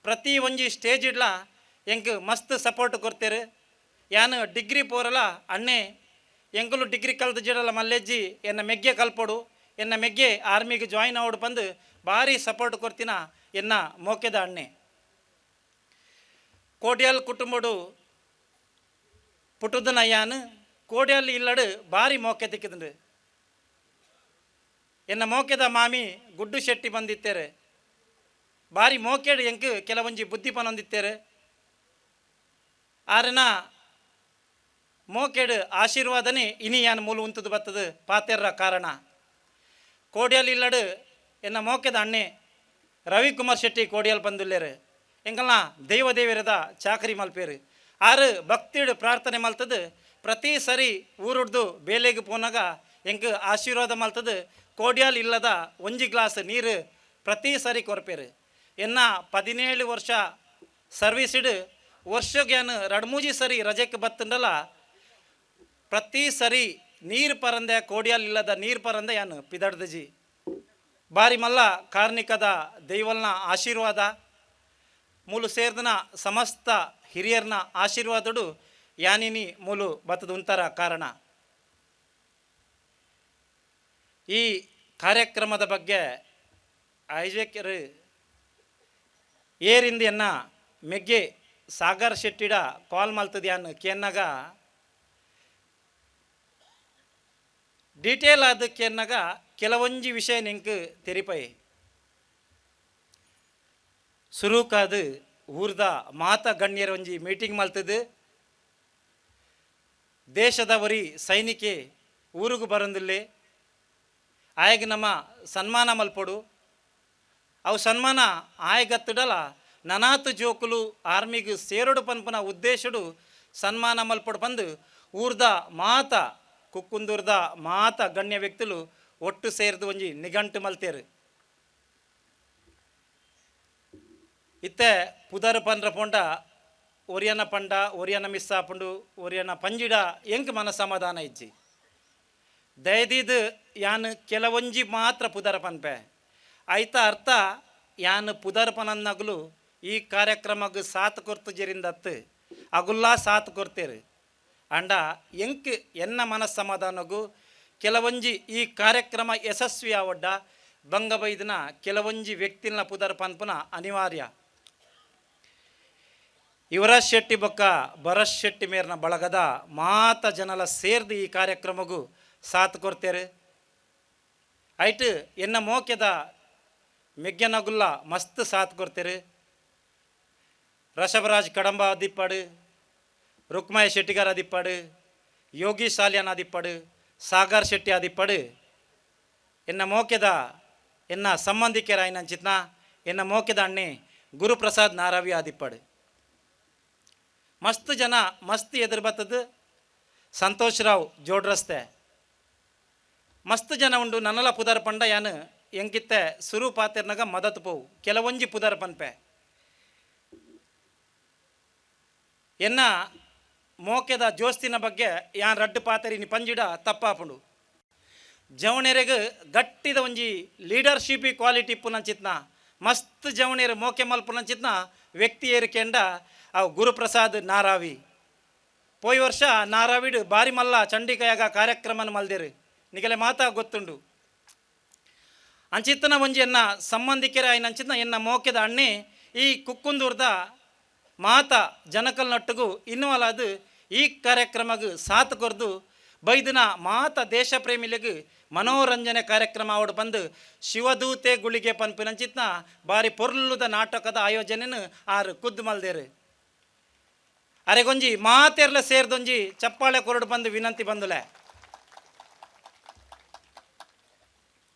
ಪ್ರತಿ ಒಂಜಿ ಸ್ಟೇಜ್ ಇಡ್ಲ ಎಂಕ್ ಮಸ್ತ್ ಸಪೋರ್ಟ್ ಕೊಡ್ತೇರು ಯಾನು ಡಿಗ್ರಿ ಪೋರಲ ಅಣ್ಣೆ ಎಂಕುಲು ಡಿಗ್ರಿ ಕಲ್ತು ಜಿಡಲ ಮಲ್ಲೆಜ್ಜಿ ಎನ್ನ ಮೆಗ್ಗೆ ಕಲ್ಪೋಡು ಎನ್ನ ಮೆಗ್ಗೆ ಆರ್ಮಿಗೆ ಜಾಯಿನ್ ಆವಡು ಬಂದು ಭಾರಿ ಸಪೋರ್ಟ್ ಕೊಡ್ತಿನ ಎನ್ನ ಮೋಕೆದ ಅಣ್ಣೆ ಕೋಡ್ಯಾಲ್ ಕುಟುಂಬಡು ಪುಟುದನ ಯಾನು ಕೋಡ್ಯಾಲ್ ಇಲ್ಲಡು ಭಾರಿ ಮೋಕೆ ತಿಕ್ಕಿದಂಡು ಎನ್ನ ಮೋಕೆದ ಮಾಮಿ ಗುಡ್ಡು ಶೆಟ್ಟಿ ಬಂದಿತ್ತೇರೆ ಭಾರಿ ಮೋಕೆಡು ಎಂಕ್ ಕೆಲವೊಂಜಿ ಬುದ್ಧಿ ಪನೊಂದಿತ್ತೇರೆ ಆರನ ಮೋಕೆಡು ಆಶೀರ್ವಾದನೆ ಇನಿ ಯಾನು ಮೂಲು ಉಂತದು ಬತ್ತದು ಪಾತೆರ್ರ ಕಾರಣ ಕೋಡ್ಯಾಲ್ ಇಲ್ಲಡು ಎನ್ನ ಮೋಕೆದ ಅಣ್ಣೆ ರವಿಕುಮಾರ್ ಶೆಟ್ಟಿ ಕೋಡ್ಯಾಲ್ ಬಂದುಲ್ಲೇರು ಎಂಕಲ್ನ ದೇವದೇವರದ ಚಾಕರಿ ಮಲ್ಪೇರು ಆರು ಭಕ್ತಿಡು ಪ್ರಾರ್ಥನೆ ಮಲ್ತದು ಪ್ರತಿ ಸರಿ ಊರುಡ್ದು ಬೇಲೆಗೆ ಪೋನಾಗ ಎಂಕ್ ಆಶೀರ್ವಾದ ಮಲ್ತದು ಕೋಡ್ಯಾಲ್ ಇಲ್ಲದ ಒಂಜಿ ಗ್ಲಾಸ್ ನೀರು ಪ್ರತಿ ಸರಿ ಕೊರಪೇರು ಎನ್ನ 17 ವರ್ಷ ಸರ್ವೀಸಿಡು ವರ್ಷಗ್ಯಾನು 2-3 ಸರಿ ರಜೆಕ್ಕೆ ಬತ್ತಂಡಲ್ಲ ಪ್ರತಿ ಸರಿ ನೀರು ಪರಂದೆ ಕೋಡ್ಯಾಲ್ ಇಲ್ಲದ ನೀರು ಪರಂದೆ ಯಾನು ಪಿದಡ್ದಜಿ ಬಾರಿ ಮಲ್ಲ ಕಾರ್ಣಿಕದ ದೈವಲ್ನ ಆಶೀರ್ವಾದ ಮೂಲು ಸೇರ್ದನ ಸಮಸ್ತ ಹಿರಿಯರ್ನ ಆಶೀರ್ವಾದಡು ಯಾನಿನಿ ಮೂಲು ಬತ್ತದ ಉಂತರ ಕಾರಣ ಈ ಕಾರ್ಯಕ್ರಮದ ಬಗ್ಗೆ ಆಯೋಜಕರು ಏರಿಂದಿಯನ್ನ ಮೆಗ್ಗೆ ಸಾಗರ್ ಶೆಟ್ಟಿಡ ಕಾಲ್ ಮಲ್ತದ್ಯಾನು ಕೆನ್ನಾಗ ಡೀಟೇಲ್ ಆದ ಕೆನ್ನಾಗ ಕೆಲವೊಂಜಿ ವಿಷಯ ನಿಂಕು ತೆರಿಪೈ ಸುರೂಕಾದು ಊರ್ದ ಮಾತ ಗಣ್ಯರ ಒಂಜಿ ಮೀಟಿಂಗ್ ಮಲ್ತದು ದೇಶದವರಿ ಸೈನಿಕೆ ಊರಿಗೂ ಬರಂದಿಲ್ಲೇ ಆಯ್ಗೆ ನಮ್ಮ ಸನ್ಮಾನ ಮಲ್ಪಡು ಅವು ಸನ್ಮಾನ ಆಯ್ಗತ್ತಡಲ ನನಾತು ಜೋಕುಲು ಆರ್ಮಿಗೆ ಸೇರೋಡು ಪನ್ಪನ ಉದ್ದೇಶಡು ಸನ್ಮಾನ ಮಲ್ಪಡು ಬಂದು ಊರ್ದ ಮಾತ ಕುಕ್ಕುಂದೂರ್ದ ಮಾತ ಗಣ್ಯ ವ್ಯಕ್తులు ಒಟ್ಟು ಸೇರಿದು ಒಂಜಿ ನಿಘಂಟು ಮಲ್ತೇರು ಇತ್ತೆ ಪುದರ್ ಪಂಡ್ರ ಪೊಂಡ ಒರಿಯನ ಪಂಡ ಒರಿಯನ ಮಿಸ್ ಆಪುಂಡು ಒರಿಯನ ಪಂಜಿಡ ಎಂಕ್ ಮನ ಸಮಾಧಾನ ಇಜ್ಜಿ ದಯದೀದು ಯಾನು ಕೆಲವೊಂಜಿ ಮಾತ್ರ ಪುದರ ಪನ್ಪೆ ಐತ ಅರ್ಥ ಯಾನು ಪುದರ್ ಪನನ್ನಗಲು ಈ ಕಾರ್ಯಕ್ರಮಕ್ಕೆ ಸಾತ್ ಕೊರ್ತು ಜರಿಂದತ್ತು ಅಗುಲ್ಲಾ ಸಾತ್ ಕೊರ್ತೇರು ಅಂಡ ಎಂಕ್ ಎನ್ನ ಮನಸ್ಸಮಾಧಾನಗೂ ಕೆಲವೊಂಜಿ ಈ ಕಾರ್ಯಕ್ರಮ ಯಶಸ್ವಿ ಆವಡ್ಡ ಬಂಗಬೈದಿನ ಕೆಲವೊಂಜಿ ವ್ಯಕ್ತಿನ ಪುದರ್ ಪನ್ಪುನ ಅನಿವಾರ್ಯ ಯುವರಾಜ್ ಶೆಟ್ಟಿ ಬೊಕ್ಕ ಭರತ್ ಶೆಟ್ಟಿ ಮೇರ್ನ ಬಳಗದ ಮಾತ ಜನಲ ಸೇರ್ದು ಈ ಕಾರ್ಯಕ್ರಮಗೂ ಸಾತ್ ಕೊರ್ತೇರು ಐಟ್ ಎನ್ನ ಮೋಕೆದ ಮೆಗ್ಗನಗುಲ್ಲ ಮಸ್ತ್ ಸಾತ್ ಕೊರ್ತೇರು ರಷಭರಾಜ್ ಕಡಂಬ ಅದಿಪ್ಪಾಡು ರುಕ್ಮಾಯ ಶೆಟ್ಟಿಗಾರ್ ಅದಿಪ್ಪಾಡು ಯೋಗಿ ಸಾಲ್ಯಾನ್ ಅದಿಪ್ಪಾಡು ಸಾಗರ್ ಶೆಟ್ಟಿ ಅದಿಪ್ಪಾಡು ಎನ್ನ ಮೋಕೆದ ಎನ್ನ ಸಂಬಂಧಿಕರ ಆಯ್ನಂಚಿತ್ನ ಎನ್ನ ಮೋಕೆದ ಅಣ್ಣೆ ಗುರುಪ್ರಸಾದ್ ನಾರಾವಿ ಆದಿಪ್ಪಾಡು ಮಸ್ತ್ ಜನ ಮಸ್ತ್ ಎದುರು ಬತ್ತದು ಸಂತೋಷ್ ರಾವ್ ಜೋಡ್ ರಸ್ತೆ ಮಸ್ತ್ ಜನ ಉಂಡು ನನ್ನಲ ಪುದರ್ ಪಂಡ ಯಾನು ಎಂಕಿತ್ತೆ ಸುರು ಪಾತೆರ್ನಾಗ ಮದತ್ ಪೋವು ಕೆಲವೊಂಜಿ ಪುದರ್ ಪನ್ಪೆ ಎನ್ನ ಮೋಕೆದ ಜೋಸ್ತಿನ ಬಗ್ಗೆ ಯಾನ್ ರಡ್ಡು ಪಾತೆರಿನಿ ಪಂಜಿಡ ತಪ್ಪಾಪುಂಡು ಜವಣೆರೆಗೆ ಗಟ್ಟಿದ ಒಂಜಿ ಲೀಡರ್ಶಿಪ್ ಕ್ವಾಲಿಟಿ ಇಪ್ಪುನಂಚಿತ್ನ ಮಸ್ತ್ ಜವಣೆರು ಮೋಕೆ ಮಲ್ಪುನಂಚಿತ್ನ ವ್ಯಕ್ತಿ ಏರಿಕೆಂಡ ಅವು ಗುರುಪ್ರಸಾದ್ ನಾರಾವಿ ಪೋಯ್ ವರ್ಷ ನಾರಾವಿಡ್ ಬಾರಿ ಮಲ್ಲ ಚಂಡಿಕಾಯಾಗ ಕಾರ್ಯಕ್ರಮನ ಮಲ್ದೇರು ನಿಗಲೆ ಮಾತಾ ಗೊತ್ತುಂಡು ಅಂಚಿತ್ತನ ಒಂಜಿ ಎನ್ನ ಸಂಬಂಧಿಕರ ಆಯ್ನಂಚಿತ್ನ ಎನ್ನ ಮೋಕೆದ ಅಣ್ಣೆ ಈ ಕುಕ್ಕುಂದೂರ್ದ ಮಾತ ಜನಕಲ್ನೊಟ್ಟಿಗೂ ಇನ್ವಾಲ್ ಅದು ಈ ಕಾರ್ಯಕ್ರಮಗೂ ಸಾಥ್ ಕೊರ್ದು ಬೈದಿನ ಮಾತ ದೇಶ ಪ್ರೇಮಿಲಿಗೂ ಮನೋರಂಜನೆ ಕಾರ್ಯಕ್ರಮ ಅವಡು ಬಂದು ಶಿವದೂತೆ ಗುಳಿಗೆ ಪನ್ಪಿನಂಚಿತ್ನ ಬಾರಿ ಪೊರ್ಲುದ ನಾಟಕದ ಆಯೋಜನೆನು ಆರು ಕುದ್ದು ಮಲ್ದೇರು ಅರೆಗೊಂಜಿ ಮಾತೆರ್ಲ ಸೇರ್ದೊಂಜಿ ಚಪ್ಪಾಳೆ ಕೊರಡು ಬಂದು ವಿನಂತಿ ಬಂದುಲೆ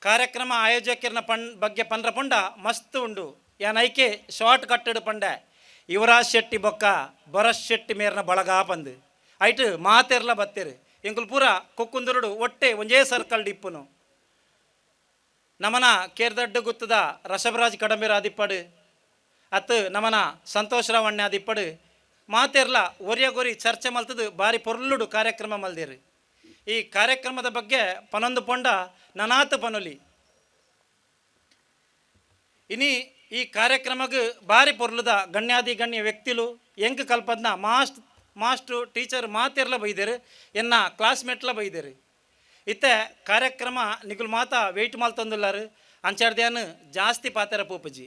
ಕಾರ್ಯಕ್ರಮ ಆಯೋಜಕರನ ಬಗ್ಗೆ ಪಂಡ್ರ ಪಂಡ ಮಸ್ತ್ ಉಂಡು ಯಾನ್ ಐಕೆ ಶಾರ್ಟ್ ಕಟ್ಟಡು ಪಂಡೆ ಯುವರಾಜ್ ಶೆಟ್ಟಿ ಬೊಕ್ಕ ಭರತ್ ಶೆಟ್ಟಿ ಮೇರ್ನ ಬಳಗ ಪಂದು ಐಟು ಮಾತೆರ್ಲ ಬತ್ತೇರು ಎಂಕುಲು ಪೂರ ಕೊಕ್ಕುಂದುರುಡು ಒಟ್ಟೆ ಒಂಜೇ ಸರ್ಕಲ್ ಡಿಪ್ಪುನು ನಮನ ಕೇರ್ದಡ್ಡು ಗುತ್ತದ ರಸಭರಾಜ್ ಕಡಂಬೆರ ಆದಿಪ್ಪಡು ಅತ್ತು ನಮನ ಸಂತೋಷ್ ರಾವಣ್ಯ ಆದಿಪ್ಪಡು ಮಾತೆರ್ಲ ಒರಿಯಗೊರಿ ಚರ್ಚೆ ಮಲ್ತದು ಬಾರಿ ಪೊರ್ಲುಡು ಕಾರ್ಯಕ್ರಮ ಮಲ್ದೇರು ಈ ಕಾರ್ಯಕ್ರಮದ ಬಗ್ಗೆ ಪನೊಂದು ಪೊಂಡ ನನಾತು ಪನೊಲಿ ಇನಿ ಈ ಕಾರ್ಯಕ್ರಮಕ್ಕೆ ಬಾರಿ ಪೊರ್ಲುದ ಗಣ್ಯಾದಿ ಗಣ್ಯ ವ್ಯಕ್ತಿಲು ಎಂಕ್ ಕಲ್ಪದ್ನ ಮಾಸ್ಟ್ರು ಟೀಚರ್ ಮಾತೆರ್ಲ ಬೈದೇರು ಎನ್ನ ಕ್ಲಾಸ್ಮೇಟ್ಲ ಬೈದೇರು ಇತ್ತೆ ಕಾರ್ಯಕ್ರಮ ನಿಗುಲ್ ಮಾತಾ ವೆಯ್ಟ್ ಮಲ್ತೊಂದುಲ್ಲಾರು ಅಂಚಾರ್ದ್ಯಾನು ಜಾಸ್ತಿ ಪಾತೆರ ಪೂಪಜಿ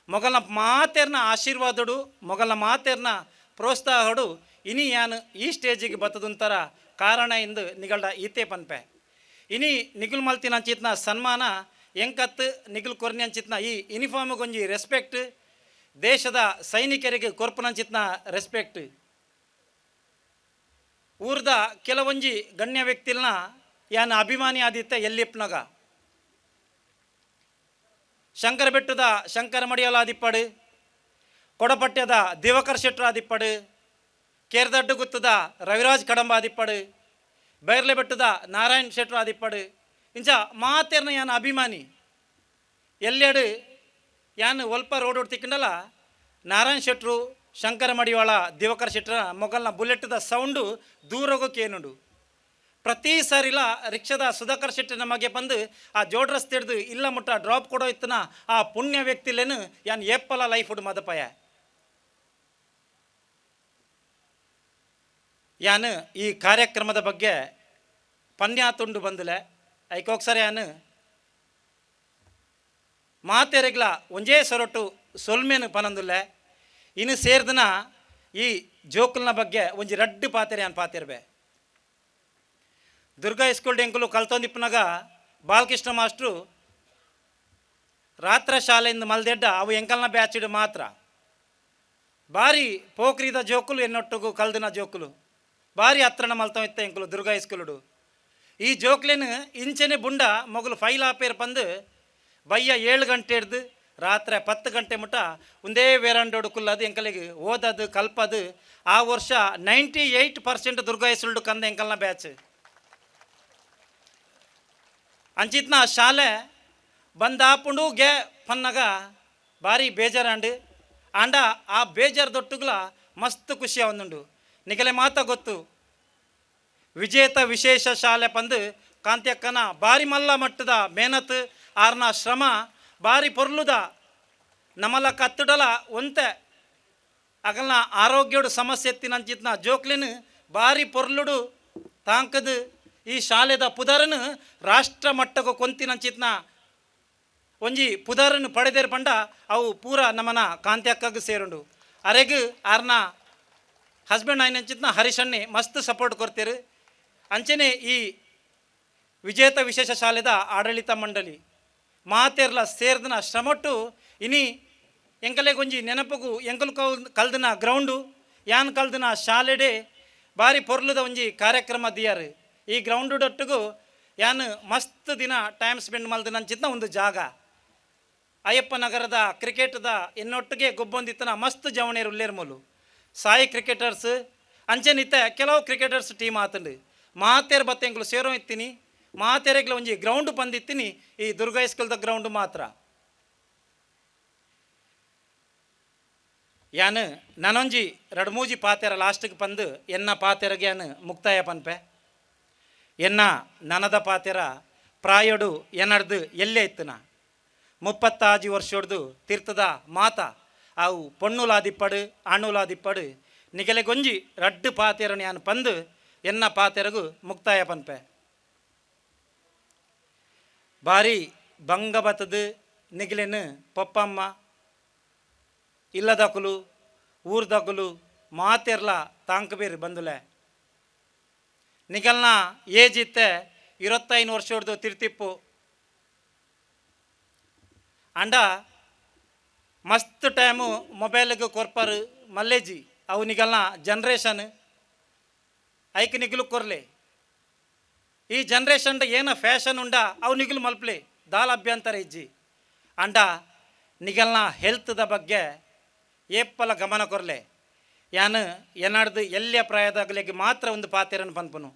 ಮೊಗಲ್ನ ಮಾತೆರ್ನ ಆಶೀರ್ವಾದಡು ಮೊಗಲ್ನ ಮಾತೆರ್ನ ಪ್ರೋತ್ಸಾಹಡು ಇನಿ ಯಾನು ಈ ಸ್ಟೇಜಿಗೆ ಬತ್ತದಂತರ ಕಾರಣ ಎಂದು ನಿಗಲ್ಡ ಈತೆ ಪನ್ಪೆ ಇನಿ ನಿಗುಲ್ ಮಲ್ತಿನ ಅಂಚಿತ್ನ ಸನ್ಮಾನ ಎಂಕತ್ತು ನಿಗುಲ್ ಕೊರ್ನಿ ಅಂಚಿತ್ನ ಈ ಯೂನಿಫಾರ್ಮ್ಗೊಂಜಿ ರೆಸ್ಪೆಕ್ಟ್ ದೇಶದ ಸೈನಿಕರಿಗೆ ಕೊರ್ಪುನಂಚಿತ್ನ ರೆಸ್ಪೆಕ್ಟ್ ಊರ್ದ ಕೆಲವೊಂಜಿ ಗಣ್ಯ ವ್ಯಕ್ತಿಲ್ನ ಯಾನ ಅಭಿಮಾನಿ ಆದಿತ್ತ ಎಲ್ಲಿಪ್ನಗ ಶಂಕರ ಬೆಟ್ಟದ ಶಂಕರ ಮಡಿಯಲ ಆದಿಪ್ಪಡು ಕೊಡಪಟ್ಯದ ದಿವಕರ್ ಶೆಟ್ರ ಆದಿಪ್ಪಡು ಕೇರ್ದಡ್ಡು ಗುತ್ತದ ರವಿರಾಜ್ ಕಡಂಬ ಆದಿಪ್ಪಡು ಬೈರ್ಲೆ ಬೆಟ್ಟದ ನಾರಾಯಣ್ ಶೆಟ್ರ ಆದಿಪ್ಪಡು ಇಂಚ ಮಾತೆರ್ನ ಯಾನ ಅಭಿಮಾನಿ ಎಲ್ಲೆಡು ಯಾನು ಒಲ್ಪ ರೋಡ್ ತಿಕ್ಕಂಡಲ್ಲ ನಾರಾಯಣ್ ಶೆಟ್ರು ಶಂಕರ ಮಡಿವಾಳ ದಿವಕರ್ ಶೆಟ್ರ ಮೊಗಲ್ನ ಬುಲೆಟ್ದ ಸೌಂಡು ದೂರೋಗೋಕೇನುಂಡು ಪ್ರತಿ ಸಾರಿಲ ರಿಕ್ಷಾದ ಸುಧಾಕರ್ ಶೆಟ್ಟಿ ನಮಗೆ ಬಂದು ಆ ಜೋಡ್ ರಸ್ತೆ ಹಿಡ್ದು ಇಲ್ಲ ಮುಟ್ಟ ಡ್ರಾಪ್ ಕೊಡೋ ಇತ್ತನ ಆ ಪುಣ್ಯ ವ್ಯಕ್ತಿಲೇನು ಯಾನ್ ಏಪ್ಪಲ ಲೈಫ್ ಉಡು ಮದಪಯ ಯಾನು ಈ ಕಾರ್ಯಕ್ರಮದ ಬಗ್ಗೆ ಪನ್ಯಾತುಂಡು ಬಂದುಲೆ ಐಕೋಕ್ಸರಿ ಯಾನು ಮಾತೆರೆಗ್ಲ ಒಂಜೇ ಸೊರಟು ಸೊಲ್ಮೇನು ಪನಂದುಲ್ಲೆ ಇನ್ನು ಸೇರ್ದನ ಈ ಜೋಕುಲ್ನ ಬಗ್ಗೆ ಒಂಜಿ ರಡ್ಡು ಪಾತೆರೆ ಯಾನ್ ಪಾತಿರ್ಬೆ ದುರ್ಗಾ ಸ್ಕೂಲ್ ಎಂಕುಲು ಕಲ್ತೊಂದಿಪ್ಪನಾಗ ಬಾಲಕೃಷ್ಣ ಮಾಸ್ಟ್ರು ರಾತ್ರ ಶಾಲೆಯಿಂದ ಮಲ್ದೆಡ್ಡ ಅವು ಎಂಕಲ್ನ ಬ್ಯಾಚಿಡು ಮಾತ್ರ ಬಾರಿ ಪೋಖ್ರಿದ ಜೋಕುಲು ಎನ್ನೊಟ್ಟಿಗೂ ಕಲ್ದಿನ ಜೋಕುಲು ಬಾರಿ ಹತ್ರನ ಮಲ್ತವ ಇತ್ತ ಎಂಕುಲು ದುರ್ಗಾ ಸ್ಕೂಲುಡು ಈ ಜೋಕ್ಲೇನು ಇಂಚೆನೆ ಬುಂಡ ಮೊಗಲು ಫೈಲ್ ಆಪೇರ್ ಬಂದು ಬಯ್ಯ 7 ಗಂಟೆ ಹಿಡ್ದು ರಾತ್ರಿ 10 ಗಂಟೆ ಮುಟ್ಟ ಒಂದೇ ವೇರಂಡೋಡು ಕುಲ್ಲದು ಎಂಕಲಿಗೆ ಓದದು ಕಲ್ಪದು ಆ ವರ್ಷ 98% ದುರ್ಗಾ ಸ್ಕೂಲ್ಡು ಕಂದ ಎಂಕಲ್ನ ಬ್ಯಾಚ್ ಅಂಚಿತ್ನ ಶಾಲೆ ಬಂದಾಪುಂಡು ಗೆ ಪನ್ನಗ ಬಾರಿ ಬೇಜಾರಂಡು ಆಂಡ ಆ ಬೇಜಾರು ದೊಟ್ಟುಗ್ಲ ಮಸ್ತ್ ಖುಷಿ ಅವನುಂಡು ನಿಗಲೆ ಮಾತ ಗೊತ್ತು ವಿಜೇತ ವಿಶೇಷ ಶಾಲೆ ಪಂದು ಕಾಂತ್ಯಕ್ಕನ ಬಾರಿ ಮಲ್ಲ ಮಟ್ಟದ ಮೇಹನತ್ ಆರ್ನ ಶ್ರಮ ಬಾರಿ ಪೊರ್ಲುದ ನಮಲ ಕತ್ತುಡಲ ಒಂತೆ ಅಗಲ್ನ ಆರೋಗ್ಯಡು ಸಮಸ್ಯೆ ಎತ್ತಿನಂಚಿತ್ನ ಜೋಕ್ಲಿನ ಬಾರಿ ಪೊರ್ಲುಡು ತಾಂಕದು ಈ ಶಾಲೆದ ಪುದರನು ರಾಷ್ಟ್ರ ಮಟ್ಟಗೂ ಕೊಂತಿನಂಚಿತ್ನ ಒಂಜಿ ಪುದರನ್ನು ಪಡೆದೇರು ಪಂಡ ಅವು ಪೂರ ನಮನ ಕಾಂತ್ಯಕ್ಕಗೂ ಸೇರುಂಡು ಅರೆಗು ಆರ್ನ ಹಸ್ಬೆಂಡ್ ಆಯ್ನಂಚಿತ್ನ ಹರೀಶಣ್ಣೆ ಮಸ್ತ್ ಸಪೋರ್ಟ್ ಕೊಡ್ತೇರು ಅಂಚನೆ ಈ ವಿಜೇತ ವಿಶೇಷ ಶಾಲೆದ ಆಡಳಿತ ಮಂಡಳಿ ಮಾತೆರ್ಲ ಸೇರ್ದನ ಶ್ರಮಟ್ಟು ಇನಿ ಎಂಕಲೆಗೊಂಜಿ ನೆನಪುಗು ಎಂಕಲು ಕಲ್ದಿನ ಗ್ರೌಂಡು ಯಾನ್ ಕಲ್ದಿನ ಶಾಲೆಡೆ ಬಾರಿ ಪೊರ್ಲುದ ಒಂಜಿ ಕಾರ್ಯಕ್ರಮ ದಿಯಾರು ಈ ಗ್ರೌಂಡುಡೊಟ್ಟಿಗೂ ಯಾನ್ ಮಸ್ತ್ ದಿನ ಟೈಮ್ ಸ್ಪೆಂಡ್ ಮಲ್ದಿನಂಚಿತ್ನ ಒಂದು ಜಾಗ ಅಯ್ಯಪ್ಪ ನಗರದ ಕ್ರಿಕೆಟ್ದ ಎನ್ನೊಟ್ಟಿಗೆ ಗೊಬ್ಬೊಂದಿತ್ತನ ಮಸ್ತ್ ಜವಣೇರು ಉಲ್ಲೇರ್ಮೂಲು ಸಾಯಿ ಕ್ರಿಕೆಟರ್ಸ್ ಅಂಚೆನಿತ್ತ ಕೆಲವು ಕ್ರಿಕೆಟರ್ಸ್ ಟೀಮ್ ಆತಂಡು ಮಾತೇರು ಬತ್ತೆಂಗಳು ಸೇರೋ ಇತ್ತೀನಿ ಮಾತೆರೆಗ್ಲ ಒಂಜಿ ಗ್ರೌಂಡ್ ಪಂದಿತ್ತಿನಿ ಈ ದುರ್ಗಾ ಸ್ಕೂಲ್ದ ಗ್ರೌಂಡ್ ಮಾತ್ರ. ಯಾನು ನನೊಂಜಿ ರಡ್ ಮೂಜಿ ಪಾತೆರ ಲಾಸ್ಟ್ಗೆ ಪಂದು ಎನ್ನ ಪಾತೆರಗೆ ಯಾನು ಮುಕ್ತಾಯ ಪನ್ಪೆ. ಎನ್ನ ನನದ ಪಾತೆರ ಪ್ರಾಯಡು ಎನ್ನಡ್ದು ಎಲ್ಲೇ ಇತ್ತನ 36 ವರ್ಷೋಡ್ದು ತೀರ್ಥದ ಮಾತ ಅವು ಪೊಣ್ಣುಲಾದಿಪ್ಪಡು ಅಣ್ಣುಲಾದಿಪ್ಪಡು ನಿಗಲೆಗೊಂಜಿ ರಡ್ಡು ಪಾತೆರನು ಯಾನು ಪಂದು ಎನ್ನ ಪಾತೆರಗು ಮುಕ್ತಾಯ ಪನ್ಪೆ. ಬಾರಿ ಬಂಗ ಬತ್ತದು ನಿಗಲೆನು ಪಪ್ಪಮ್ಮ ಇಲ್ಲದಕುಲು ಊರ್ದಕುಲು ಮಾತೆರ್ಲ ತಾಂಕಬೇರು ಬಂದುಲೆ. ನಿಗಲ್ನ ಏಜ್ ಇತ್ತೆ 25 ವರ್ಷೋಡ್ದು ತಿರ್ತಿಪ್ಪು ಅಂಡ ಮಸ್ತ್ ಟೈಮು ಮೊಬೈಲ್ಗೆ ಕೊರ್ಪರು ಮಲ್ಲೇಜಿ ಅವು ನಿಗಲ್ನ ಜನ್ರೇಷನ್ ಐಕ್ ನಿಗಲು ಕೊರ್ಲೆ. ಈ ಜನ್ರೇಷನ್ ಏನ ಫ್ಯಾಷನ್ ಉಂಡ ಅವು ನಿಗಲು ಮಲ್ಪ್ಲೆ ದಾಲ್ ಅಭ್ಯಂತರ ಇಜ್ಜಿ ಅಂಡ ನಿಗಲ್ನ ಹೆಲ್ತ್ದ ಬಗ್ಗೆ ಏಪ್ಪಲ ಗಮನ ಕೊರ್ಲೆ. ಯಾನು ಎನ್ನಾಡ್ದು ಎಲ್ಲೇ ಪ್ರಾಯದಾಗಲಿಗೆ ಮಾತ್ರ ಒಂದು ಪಾತೆರನ್ನು ಪನ್ಪನು.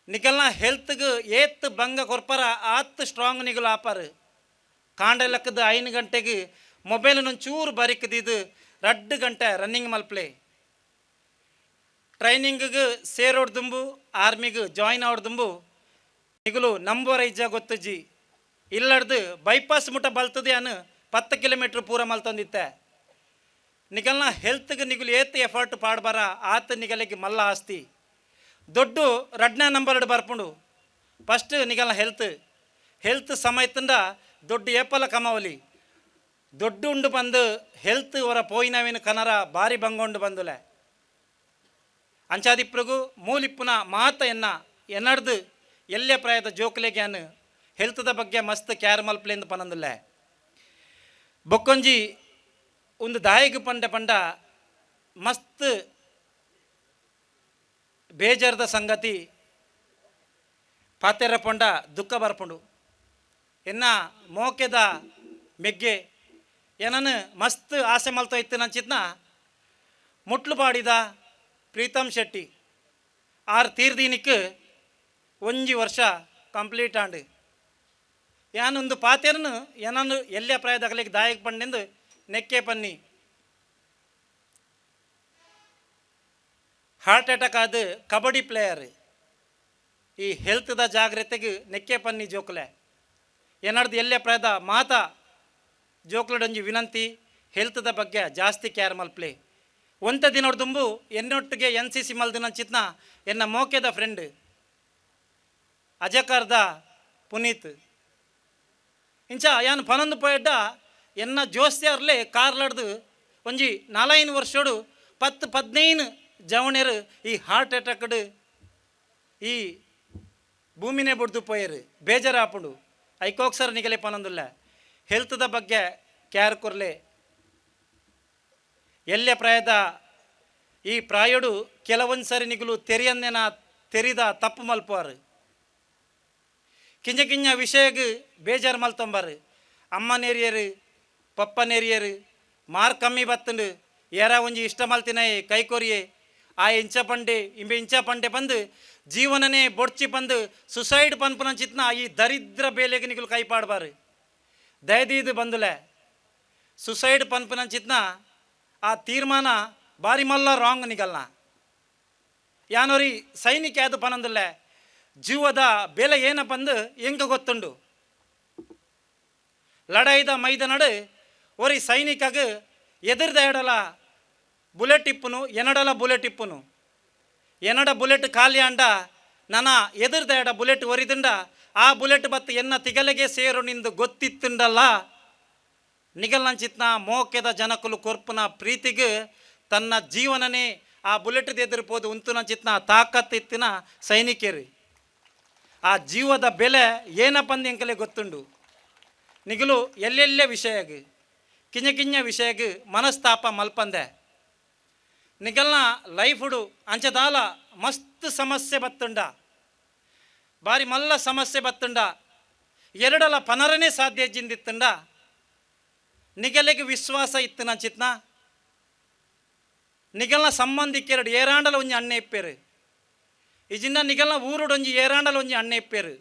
ನಿಗಲ್ನ ಹೆಲ್ತ್ಗೆ ಏತ್ ಬಂಗ ಕೊರ್ಪರ ಆತ್ ಸ್ಟ್ರಾಂಗ್ ನಿಗಲು ಆಪಾರು ಕಾಂಡ ಲೆಕ್ಕದ 5 ಗಂಟೆಗೆ ಮೊಬೈಲ್ನೊಂಚೂರು ಬರಿಕದಿದ್ದು 2 ಗಂಟೆ ರನ್ನಿಂಗ್ ಮಲ್ಪ್ಲೆ. ಟ್ರೈನಿಂಗಿಗೆ ಸೇರೋಡ್ದುಂಬು ಆರ್ಮಿಗೆ ಜಾಯಿನ್ ಆವಡ್ದುಂಬು ನಿಗಲು ನಂಬೋರ ಇಜ್ಜ ಗೊತ್ತಜ್ಜಿ ಇಲ್ಲಡ್ದು ಬೈಪಾಸ್ ಮುಟ್ಟ ಬಲ್ತದೆ ಅನು 10 ಕಿಲೋಮೀಟ್ರ್ ಪೂರ ಮಲ್ತೊಂದಿತ್ತೆ. ನಿಗಲ್ನ ಹೆಲ್ತ್ಗೆ ನಿಗಲು ಏತ್ ಎಫರ್ಟ್ ಪಾಡ್ಬಾರ ಆತ ನಿಗಲಿಗೆ ಮಲ್ಲ ಆಸ್ತಿ ದೊಡ್ಡ ರಡ್ನೇ ನಂಬರ್ ಬರ್ಪುಂಡು. ಫಸ್ಟ್ ನಿಗಲ್ನ ಹೆಲ್ತ್ ಸಮಯದಿಂದ ದೊಡ್ಡ ಏಪಲ ಕಮಾವಲಿ ದೊಡ್ಡ ಉಂಡು ಬಂದು ಹೆಲ್ತ್ ಹೊರ ಪೋಯಿನವಿನ ಕನರ ಭಾರಿ ಬಂಗೊಂಡು ಬಂದುಲೆ. ಅಂಚಾದಿಪ್ರಗು ಮೂಲಿಪ್ಪುನ ಮಾತ ಎನ್ನಡ್ದು ಎಲ್ಲೇ ಪ್ರಾಯದ ಜೋಕ್ಲೆಗ್ಯಾನು ಹೆಲ್ತ್ದ ಬಗ್ಗೆ ಮಸ್ತ್ ಕ್ಯಾರ್ ಮಲ್ಪ್ಲೆಂದು ಪನಂದುಲ್ಲೆ. ಬೊಕ್ಕೊಂಜಿ ಒಂದು ದಾಯಿಗೆ ಪಂಡ ಮಸ್ತ್ ಬೇಜಾರದ ಸಂಗತಿ ಪಾತೆರ ಪಂಡ ದುಃಖ ಬರ್ಪುಂಡು. ಎನ್ನ ಮೋಕೆದ ಮೆಗ್ಗೆ ಏನನು ಮಸ್ತ್ ಆಸೆ ಮಲ್ತೋ ಇತ್ತು ನಂಚಿತ್ನ ಮುಟ್ಲು ಪಾಡಿದ ಪ್ರೀತಮ್ ಶೆಟ್ಟಿ ಆರು ತೀರ್ದೀನಿಕ್ಕೆ 1 ವರ್ಷ ಕಂಪ್ಲೀಟ್ ಆಂಡು ಯಾನೊಂದು ಪಾತೆರನು ಏನನ್ನು ಎಲ್ಲೇ ಪ್ರಾಯದಾಗಲಿಕ್ಕೆ ದಾಯಕ ಪಂಡೆಂದು ನೆಕ್ಕೆ ಪನ್ನಿ ಹಾರ್ಟ್ ಅಟ್ಯಾಕ್ ಆದ ಕಬಡ್ಡಿ ಪ್ಲೇಯರ್ ಈ ಹೆಲ್ತ್ದ ಜಾಗ್ರತೆಗೆ ನೆಕ್ಕೆ ಪನ್ನಿ ಜೋಕ್ಲೆ ಏನಡ್ದು ಎಲ್ಲೇ ಪ್ರಾಯದ ಮಾತಾ ಜೋಕ್ಲಡೊಂಜಿ ವಿನಂತಿ ಹೆಲ್ತ್ದ ಬಗ್ಗೆ ಜಾಸ್ತಿ ಕ್ಯಾರ್ ಮಲ್ಪ್ಲೆ. ಒಂತ ದಿನೊಡ್ದುಂಬು ಎನ್ನೊಟ್ಟಿಗೆ NCC ಮಲ್ದಿನ ಚಿತ್ನ ಎನ್ನ ಮೋಕೆದ ಫ್ರೆಂಡ್ ಅಜಕಾರ್ದ ಪುನೀತ್ ಇಂಚ ಯಾನು ಪನೊಂದು ಪೋಯಡ್ಡ ಎನ್ನ ಜೋಸ್ತಿಯರ್ಲೆ ಕಾರ್ಲಾಡ್ದು ಒಂಜಿ 4 ವರ್ಷೋಡು 10-15 ಜವಣರು ಈ ಹಾರ್ಟ್ ಅಟ್ಯಾಕ್ಡ್ ಈ ಭೂಮಿನೇ ಬುಡ್ದು ಪೋಯರು ಬೇಜಾರು ಆಪುಂಡು ಐಕೋಕ್ಸರ್ ನಿಗಲೆ ಪನೊಂದುಲ್ಲ ಹೆಲ್ತ್ದ ಬಗ್ಗೆ ಕ್ಯಾರ್ ಕೊರ್ಲೆ. ಎಲ್ಲೇ ಪ್ರಾಯದ ಈ ಪ್ರಾಯಡು ಕೆಲವೊಂದು ಸರಿ ನಿಗಲು ತೆರಿದ ತಪ್ಪು ಮಲ್ಪುವಾರು ಕಿಂಜ ವಿಷಯಗೆ ಬೇಜಾರು ಮಲ್ತೊಂಬಾರು ಅಮ್ಮ ನೆರಿಯರು ಪಪ್ಪ ನೆರಿಯರು ಮಾರ್ಕ್ ಕಮ್ಮಿ ಬತ್ತಂಡು ಯಾರ ಒಂಜಿ ಇಷ್ಟ ಮಲ್ತಿನ ಕೈ ಕೊರಿಯೆ ಆ ಇಂಚ ಪಂಡೆ ಬಂದು ಜೀವನನೇ ಬೊಡ್ಚಿ ಬಂದು ಸುಸೈಡ್ ಪನ್ಪುನ ಚಿತ್ನ ಈ ದರಿದ್ರ ಬೇಲೆಗೆ ನಿಗಲು ಕೈ ಪಾಡ್ಬಾರು ದಯದೀದು ಬಂದುಲೆ ಸುಸೈಡ್ ಪನ್ಪುನ ಚಿತ್ನ ಆ ತೀರ್ಮಾನ ಬಾರಿ ಮಲ್ಲ ರಾಂಗ್ ನಿಗಲ್ನ ಯಾನೋರಿ ಸೈನಿಕ ಯಾವುದು ಪನಂದಿಲ್ಲ ಜೀವದ ಬೆಲೆ ಏನ ಬಂದು ಹೆಂಗ ಗೊತ್ತುಂಡು ಲಡಾಯಿದ ಮೈದಾನಡು ಒರಿ ಸೈನಿಕಾಗ ಎದುರ್ದ ಎಡಲ ಬುಲೆಟ್ ಇಪ್ಪುನು ಎನಡಲ ಬುಲೆಟ್ ಇಪ್ಪುನು ಎನಡ ಬುಲೆಟ್ ಖಾಲಿ ಅಂಡ ನನ್ನ ಎದುರ್ದ ಎಡ ಬುಲೆಟ್ ಒರಿದುಂಡ ಆ ಬುಲೆಟ್ ಬತ್ತು ಎನ್ನ ತಿಗಲೆಗೆ ಸೇರು ನಿಂದು ಗೊತ್ತಿತ್ತುಂಡಲ್ಲ ನಿಗಲ್ನಂಚಿತ್ನ ಮೋಕೆದ ಜನಕುಲು ಕೊರ್ಪುನ ಪ್ರೀತಿಗೆ ತನ್ನ ಜೀವನನೇ ಆ ಬುಲೆಟ್ ಎದುರ್ಬೋದು ಉಂತುನಂಚಿತ್ನ ತಾಕತ್ತಿತ್ತಿನ ಸೈನಿಕರು ಆ ಜೀವದ ಬೆಲೆ ಏನಪ್ಪಂದು ಎಂಕಲೆ ಗೊತ್ತುಂಡು ನಿಗಲು ಎಲ್ಲೆಲ್ಲೇ ವಿಷಯಗೆ ಕಿಂಜ ವಿಷಯಗೆ ಮನಸ್ತಾಪ ಮಲ್ಪಂದೆ ನಿಗಲ್ನ ಲೈಫುಡು ಅಂಚದಾಲ ಮಸ್ತ್ ಸಮಸ್ಯೆ ಬತ್ತುಂಡ ಬಾರಿ ಮಲ್ಲ ಸಮಸ್ಯೆ ಬತ್ತುಂಡ ಎರಡಲ ಪನರನೇ ಸಾಧ್ಯ ಜಿಂದಿತ್ತುಂಡ ನಿಗಲಿಗೆ ವಿಶ್ವಾಸ ಇತ್ತು ನಂಚಿತ್ನ ನಿಗಲ್ನ ಸಂಬಂಧಿಕೆರಡು ಏರಾಂಡಲ ಒಂಜಿ ಅಣ್ಣೆ ಇಪ್ಪೇರು ಇಜಿಂದ ನಿಗಲ್ನ ಊರುಡೊಂಜಿ ಏರಾಂಡಲ ಒಂಜಿ ಅಣ್ಣೆ ಇಪ್ಪೇರು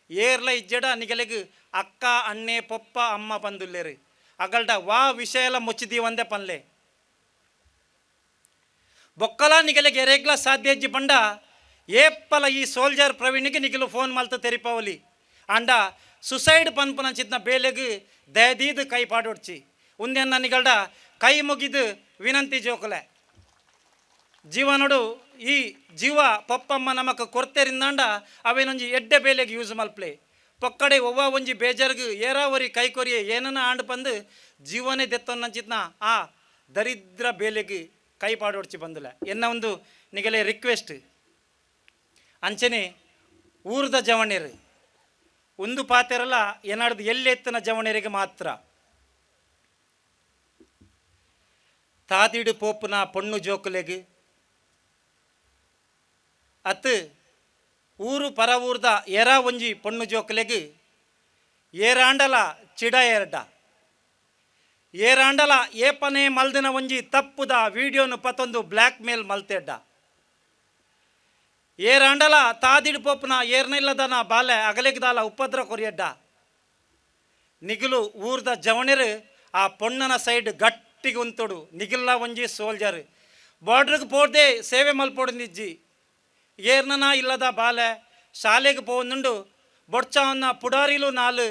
ಏರ್ಲ ಇಜ್ಜಡ ನಿಗಲೆಗ್ ಅಕ್ಕ ಅಣ್ಣೆ ಪೊಪ್ಪ ಅಮ್ಮ ಪಂದುಲ್ಲೇರು ಅಗಲ್ಡ ವಾ ವಿಷಯಲ ಮುಚ್ಚಿದೀವಂದೆ ಪನ್ಲೆ ಬೊಕ್ಕಲ ನಿಗಲೆಗೆ ಎರೆಗ್ಲ ಸಾಧ್ಯ ಇಜ್ಜಿ ಪಂಡ ಏಪ್ಪಲ ಈ ಸೋಲ್ಜರ್ ಪ್ರವೀಣಿಗೆ ನಿಗಲು ಫೋನ್ ಮಲ್ತು ತೆರಿಪಾವಲಿ ಅಂಡ ಸುಸೈಡ್ ಪನ್ಪುನಂಚಿದ್ನ ಬೇಲೆಗ್ ದಯದೀದು ಕೈ ಪಾಡೊಡ್ಚಿ ಉಂದೆನ್ನ ನಿಗಲ್ಡ ಕೈ ಮುಗಿದು ವಿನಂತಿ ಜೋಕಲೆ ಜೀವನಡು ಈ ಜೀವ ಪಪ್ಪಮ್ಮ ನಮಕ್ ಕೊರ್ತೆರಿಂದಾಂಡ ಅವೇನೊಂಜಿ ಎಡ್ಡೆ ಬೇಲೆಗೆ ಯೂಸ್ ಮಲ್ಪ್ಲೆ ಪಕ್ಕಡೆ ಒವ್ವ ಒಂಜಿ ಬೇಜಾರ್ಗ್ ಏರಾವರಿ ಕೈ ಕೊರಿಯೆ ಏನನ್ನ ಆಂಡ್ ಪಂದು ಜೀವನೇ ದೆತ್ತೊನ್ನಂಚಿತ್ನ ಆ ದರಿದ್ರ ಬೇಲೆಗೆ ಕೈ ಪಾಡೊಡ್ಚಿ ಬಂದಿಲ್ಲ ಎನ್ನ ಒಂದು ನಿಗಲೆ ರಿಕ್ವೆಸ್ಟ್ ಅಂಚನೆ ಊರ್ದ ಜವಣೆರು ಒಂದು ಪಾತೆರಲ್ಲ ಏನಾಡ್ದು ಎಲ್ಲೆತ್ತನ ಜವಣೆರಿಗೆ ಮಾತ್ರ ತಾದಿಡು ಪೋಪುನ ಪೊಣ್ಣು ಜೋಕುಲೆಗ್ ಅತ್ ಊರು ಪರ ಊರ್ದ ಎರ ಒಂಜಿ ಪೊಣ್ಣು ಜೋಕುಲೆಗ್ ಏರಾಂಡಲ ಚಿಡ ಎರಡ ಏರಾಂಡಲ ಏಪನೆ ಮಲ್ದಿನ ಒಂಜಿ ತಪ್ಪುದ ವಿಡಿಯೋನು ಪತ್ತೊಂದು ಬ್ಲ್ಯಾಕ್ ಮೇಲ್ ಮಲ್ತೆಡ್ಡ ಏರಾಂಡಲ ತಾದಿಡು ಪೋಪುನ ಏರ್ನಿಲ್ಲದನ ಬಾಲೆ ಅಗಲೆಗ್ದಾಲ ಉಪದ್ರ ಕೊರಿಯಡ್ಡ ನಿಗಿಲು ಊರ್ದ ಜವಣೆರು ಆ ಪೊಣ್ಣನ ಸೈಡ್ ಗಟ್ಟಿಗೆ ಉಂತೊಡು ನಿಗಿಲ್ಲ ಒಂಜಿ ಸೋಲ್ಜರ್ ಬಾರ್ಡ್ರಿಗೆ ಪೋಡ್ದೆ ಸೇವೆ ಮಲ್ಪೊಡಿದ್ಜಿ ಏರ್ನನ ಇಲ್ಲದ ಬಾಲೆ ಶಾಲೆಗೆ ಪೋನುಂಡು ಬೊಡ್ಚವನ್ನ ಪುಡಾರಿಲು ನಾಲು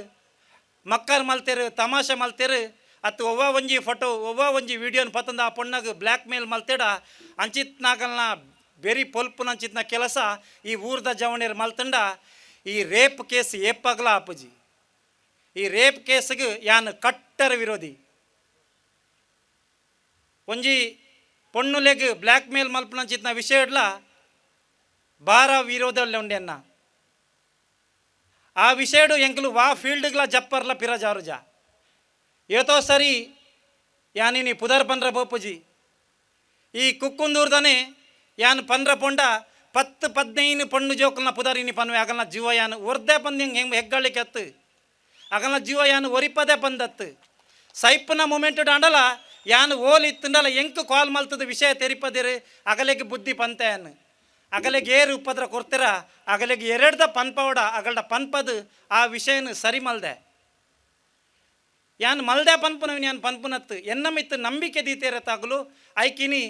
ಮಕ್ಕರ್ ಮಲ್ತೆರು ತಮಾಷೆ ಮಲ್ತೆರು ಅತ್ತು ಒವ್ವ ಒಂಜಿ ಫೋಟೋ ಒವ್ವ ಒಂಜಿ ವಿಡಿಯೋನ ಪತ್ತಂದ ಆ ಪೊಣ್ಣಗೆ ಬ್ಲ್ಯಾಕ್ ಮೇಲ್ ಮಲ್ತೆಡ ಅಂಚಿತ್ನಾಗಲ್ನ ಬೆರಿ ಪೊಲ್ಪುನಂಚಿತ್ನ ಕೆಲಸ ಈ ಊರ್ದ ಜವಣೆರು ಮಲ್ತಂಡ ಈ ರೇಪ್ ಕೇಸ್ ಏಪ್ಪಗಲ ಅಪ್ಪಜಿ ಈ ರೇಪ್ ಕೇಸ್ಗೆ ಯಾನ್ ಕಟ್ಟರ ವಿರೋಧಿ ಒಂಜಿ ಪೊಣ್ಣುಲೆಗ್ ಬ್ಲ್ಯಾಕ್ ಮೇಲ್ ಮಲ್ಪುನಂಚಿತ್ನ ವಿಷಯ ಇಡ್ಲ ಬಾರ ವಿರೋಧಲ್ಲಿ ಉಂಡೆನ್ನ ಆ ವಿಷಯಡು ಎಂಕಲು ವಾ ಫೀಲ್ಡ್ಗ್ಲ ಜಪ್ಪರ್ಲ ಪಿರ ಜಾರುಜ ಏತೋ ಸರಿ ಯಾನಿನಿ ಪುದರ್ ಪಂದ್ರ ಬೋಪುಜಿ ಈ ಕುಕ್ಕುಂದೂರ್ದನೆ ಯಾನ್ ಪಂದ್ರ ಪೊಂಡ 10-15 ಪಣ್ಣು ಜೋಕಲ್ನ ಪುದರಿನಿ ಪನ್ವೆ ಅಗಲ್ನ ಜೀವ ಯಾನ್ ಒರ್ದೆ ಪಂದಿಂಗ್ ಹೆಂಗೆ ಹೆಗ್ಗಳಿಕೆ ಅತ್ತು ಅಗಲ್ನ ಜೀವ ಯಾನ್ ಒರಿಪದೆ ಪಂದತ್ತು ಸೈಪ್ನ ಮೂಮೆಂಟ್ ಆಂಡಲ ಯಾನ್ ಓಲ್ ಇತ್ತಂಡಲ ಎಂಕು ಕಾಲ್ ಮಲ್ತದ ವಿಷಯ ತೆರಿಪದಿರು ಅಗಲೆಗೆ ಬುದ್ಧಿ ಪಂತೆಯನ್ ಅಗಲೆಗೆ ಏರು ಉಪದ್ರ ಕೊಡ್ತೀರ ಅಗಲೆಗೆ ಎರಡ್ದ ಪನ್ಪವಡ ಅಗಲ್ಡ ಪನ್ಪದು ಆ ವಿಷಯನ ಸರಿ ಮಲ್ದೆ ಯಾನ್ ಮಲ್ದೆ ಪನ್ಪುನವ್ ಯಾನ್ ಪನ್ಪುನತ್ತು ಎನ್ನಮಿತ್ತು ನಂಬಿಕೆ ದೀತೆರತ್ತಾಗಲು ಐಕಿನಿ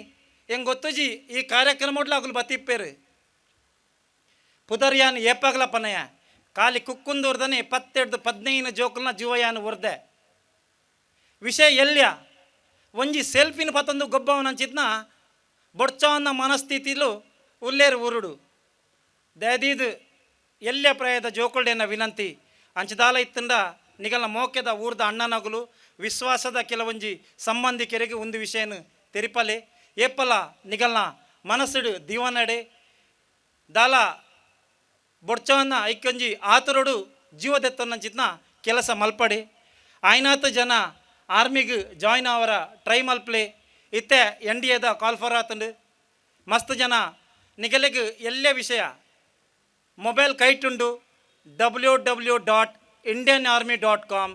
ಹೆಂಗೆ ಗೊತ್ತುಜಿ ಈ ಕಾರ್ಯಕ್ರಮಡ್ಲ ಅಗಲು ಬತ್ತಿಪ್ಪೇರು ಪುದರ್ ಯಾನ್ ಏಪಾಗ್ಲ ಪನಯ ಖಾಲಿ ಕುಕ್ಕುಂದೂರ್ದನೆ 17-15 ಜೋಕಲ್ನ ಜೀವ ಯಾನ್ ಒರ್ದೆ ವಿಷಯ ಎಲ್ಯ ಒಂಜಿ ಸೆಲ್ಫಿನ ಪತ್ತೊಂದು ಗೊಬ್ಬವನಂಚಿತ್ನ ಬೊಡ್ಚವನ್ನ ಮನಸ್ಥಿತಿಲು ಉಲ್ಲೇರು ಊರುಡು ದಯದೀದು ಎಲ್ಲೆ ಪ್ರಾಯದ ಜೋಕುಲ್ಡೆನ ವಿನಂತಿ ಅಂಚದಾಲ ಇತ್ತಂಡ ನಿಗಲ್ನ ಮೋಕೆದ ಊರ್ದ ಅಣ್ಣನಗುಲು ವಿಶ್ವಾಸದ ಕೆಲವೊಂಜಿ ಸಂಬಂಧಿಕರಿಗೆ ಒಂದು ವಿಷಯನ ತೆರಿಪಲೆ ಏಪಲ ನಿಗಲ್ನ ಮನಸ್ಸುಡು ದಿವನಡೆ ದಾಲ ಬೊಡ್ಚವನ್ನ ಐಕೊಂಜಿ ಆತುರಡು ಜೀವದೆತ್ತನ್ನಂಚಿತ್ನ ಕೆಲಸ ಮಲ್ಪಡೆ ಆಯ್ನಾತು ಜನ ಆರ್ಮಿಗೆ ಜಾಯ್ನ್ ಅವರ ಟ್ರೈ ಮಲ್ಪ್ಲೆ ಇತ್ತೆ NDAದ ಕಾಲ್ ಫಾರ್ ಆತಂಡು ಮಸ್ತ್ ಜನ ನಿಗಲೆಗೆ ಎಲ್ಲೇ ವಿಷಯ ಮೊಬೈಲ್ ಕೈಟುಂಡು www.indianarmy.com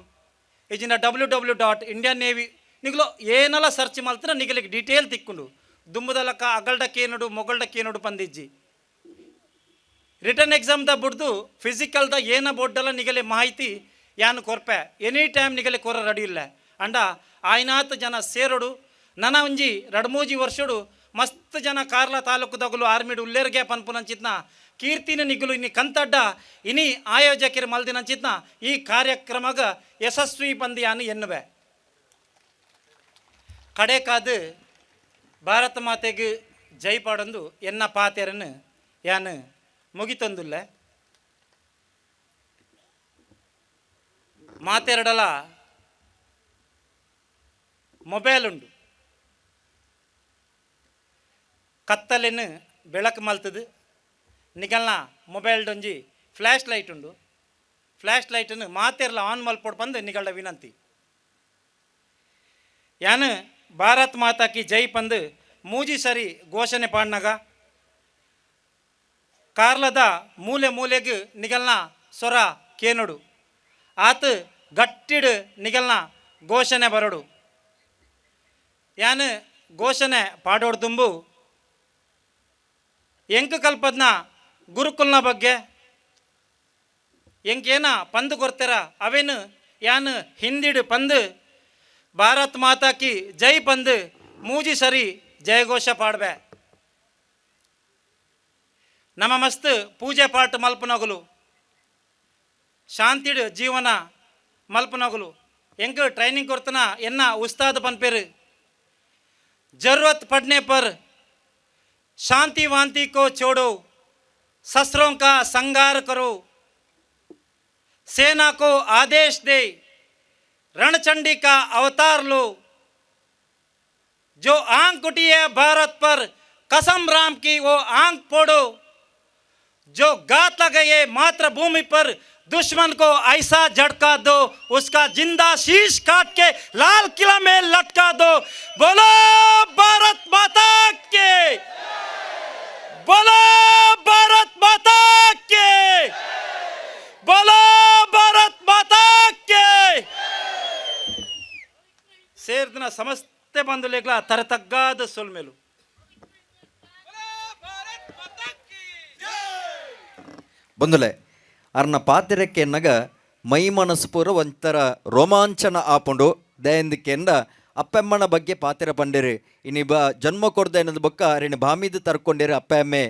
ಇಜಿನ www.indiannavy ನಿಗಲು ಏನಲ್ಲ ಸರ್ಚ್ ಮಲ್ತಿನ ನಿಗಲಿಗೆ ಡೀಟೇಲ್ ತಿಕ್ಕೊಂಡು ದುಂಬುದಲಕ್ಕ ಅಗಲ್ಡಕ್ಕೇನುಡು ಮೊಗಲ್ಡಕ್ಕೇನುಡು ಪಂದಿಜ್ಜಿ ರಿಟರ್ನ್ ಎಕ್ಸಾಮ್ದ ಬಿಡ್ದು ಫಿಸಿಕಲ್ದ ಏನ ಬೋಡ್ಡಲ್ಲ ನಿಗಲೆ ಮಾಹಿತಿ ಯಾನು ಕೊರ್ಪೆ ಎನಿ ಟೈಮ್ ನಿಗಲೆ ಕೊರ ರೆಡಿ ಇಲ್ಲ ಅಂಡ ಆಯ್ನಾತ್ ಜನ ಸೇರೋಡು ನನ ಒಂಜಿ 2-3 ವರ್ಷಡು ಮಸ್ತ್ ಜನ ಕಾರ್ಲ ತಾಲೂಕುದಾಗಲು ಆರ್ಮಿಡು ಉಲ್ಲೇರ್ಗೆ ಪನ್ಪುನಂಚಿತ್ನ ಕೀರ್ತಿನ ನಿಗುಲು ಇನಿ ಕಂತಡ್ಡ ಇನಿ ಆಯೋಜಕರು ಮಲ್ದಿನಂಚಿತ್ನ ಈ ಕಾರ್ಯಕ್ರಮಗ ಯಶಸ್ವಿ ಪಂದ್ಯಾನು ಎನ್ನುವೆ ಕಡೆ ಕಾದು ಭಾರತ ಮಾತೆಗೆ ಜೈ ಪಾಡೊಂದು ಎನ್ನ ಪಾತೆರನ್ನು ಯಾನು ಮುಗಿತೊಂದುಲ್ಲ ಮಾತೆರಡಲ ಮೊಬೈಲ್ ಉಂಡು ಕತ್ತಲೆನು ಬೆಳಕು ಮಲ್ತದು ನಿಗಲ್ನ ಮೊಬೈಲ್ಡೊಂಜಿ ಫ್ಲ್ಯಾಶ್ ಲೈಟ್ ಉಂಡು ಫ್ಲ್ಯಾಶ್ ಲೈಟನ್ನು ಮಾತೆರ್ಲ ಆನ್ ಮಲ್ಪೊಡು ಬಂದು ನಿಗಲ್ಡ ವಿನಂತಿ ಯಾನು ಭಾರತ್ ಮಾತಾಕಿ ಜೈ ಪಂದು ಮೂಜಿ ಸರಿ ಘೋಷಣೆ ಪಾಡ್ನಾಗ ಕಾರ್ಲದ ಮೂಲೆ ಮೂಲೆಗೆ ನಿಗಲ್ನ ಸ್ವರ ಕೇನೊಡು ಆತು ಗಟ್ಟಿಡು ನಿಗಲ್ನ ಘೋಷಣೆ ಬರಡು ಯಾನು ಘೋಷಣೆ ಪಾಡೋಡು ತುಂಬು ಎಂಕು ಕಲ್ಪದ್ನ ಗುರುಕುಲ್ನ ಬಗ್ಗೆ ಎಂಕೇನ ಪಂದು ಕೊಡ್ತೀರ ಅವೇನು ಯಾನು ಹಿಂದಿಡು ಪಂದು ಭಾರತ್ ಮಾತಾ ಕಿ ಜೈ ಪಂದು ಮೂಜಿ ಸರಿ ಜಯಘೋಷ ಪಾಡ್ಬೆ. ನಮ್ಮ ಮಸ್ತ್ ಪೂಜೆ ಪಾಠ ಮಲ್ಪನಗುಲು ಶಾಂತಿಡು ಜೀವನ ಮಲ್ಪನಗುಲು ಎಂಕ ಟ್ರೈनिंग ಕೊಡ್ತನ ಎನ್ನ ಉಸ್ತಾದ್ ಪನ್ಪೇರು. जरूरत पड़ने पर शांति वांति को छोड़ो, शस्त्रों का संहार करो, सेना को आदेश दे, रणचंडी का अवतार लो, जो आंख उठी है भारत पर कसम राम की वो आंख फोड़ो, जो घात लगे ये मातृभूमि पर दुश्मन को ऐसा झटका दो उसका जिंदा शीश काट के लाल किला में लटका दो. बोलो भारत माता के, बोलो भारत माता के, बोलो भारत माता के. ಸೇರ್ದಿನ ಸಮಸ್ತೆ ಬಂಧುಲೇಗ್ಲ ತರತಗ್ಗಾದ ಸೊಲ್ಮೇಲು ಬಂಧುಲೆ ಅರ್ನ ಪಾತಿರಕ್ಕೆ ನಗ ಮೈ ಮನಸ್ಸು ಪೂರ ಒಂಥರ ರೋಮಾಂಚನ ಆಪುಂಡು ದಯಂದಿಕೆಂದ ಅಪ್ಪಮ್ಮನ ಬಗ್ಗೆ ಪಾತಿರ ಪಂಡಿರಿ ಇನಿ ಜನ್ಮ ಕೊಡ್ದ ಎನ್ನದ ಬೊಕ್ಕ ಅರಿನ ಬಾಮಿದು ತರ್ಕೊಂಡಿರಿ ಅಪ್ಪ ಅಮ್ಮೆ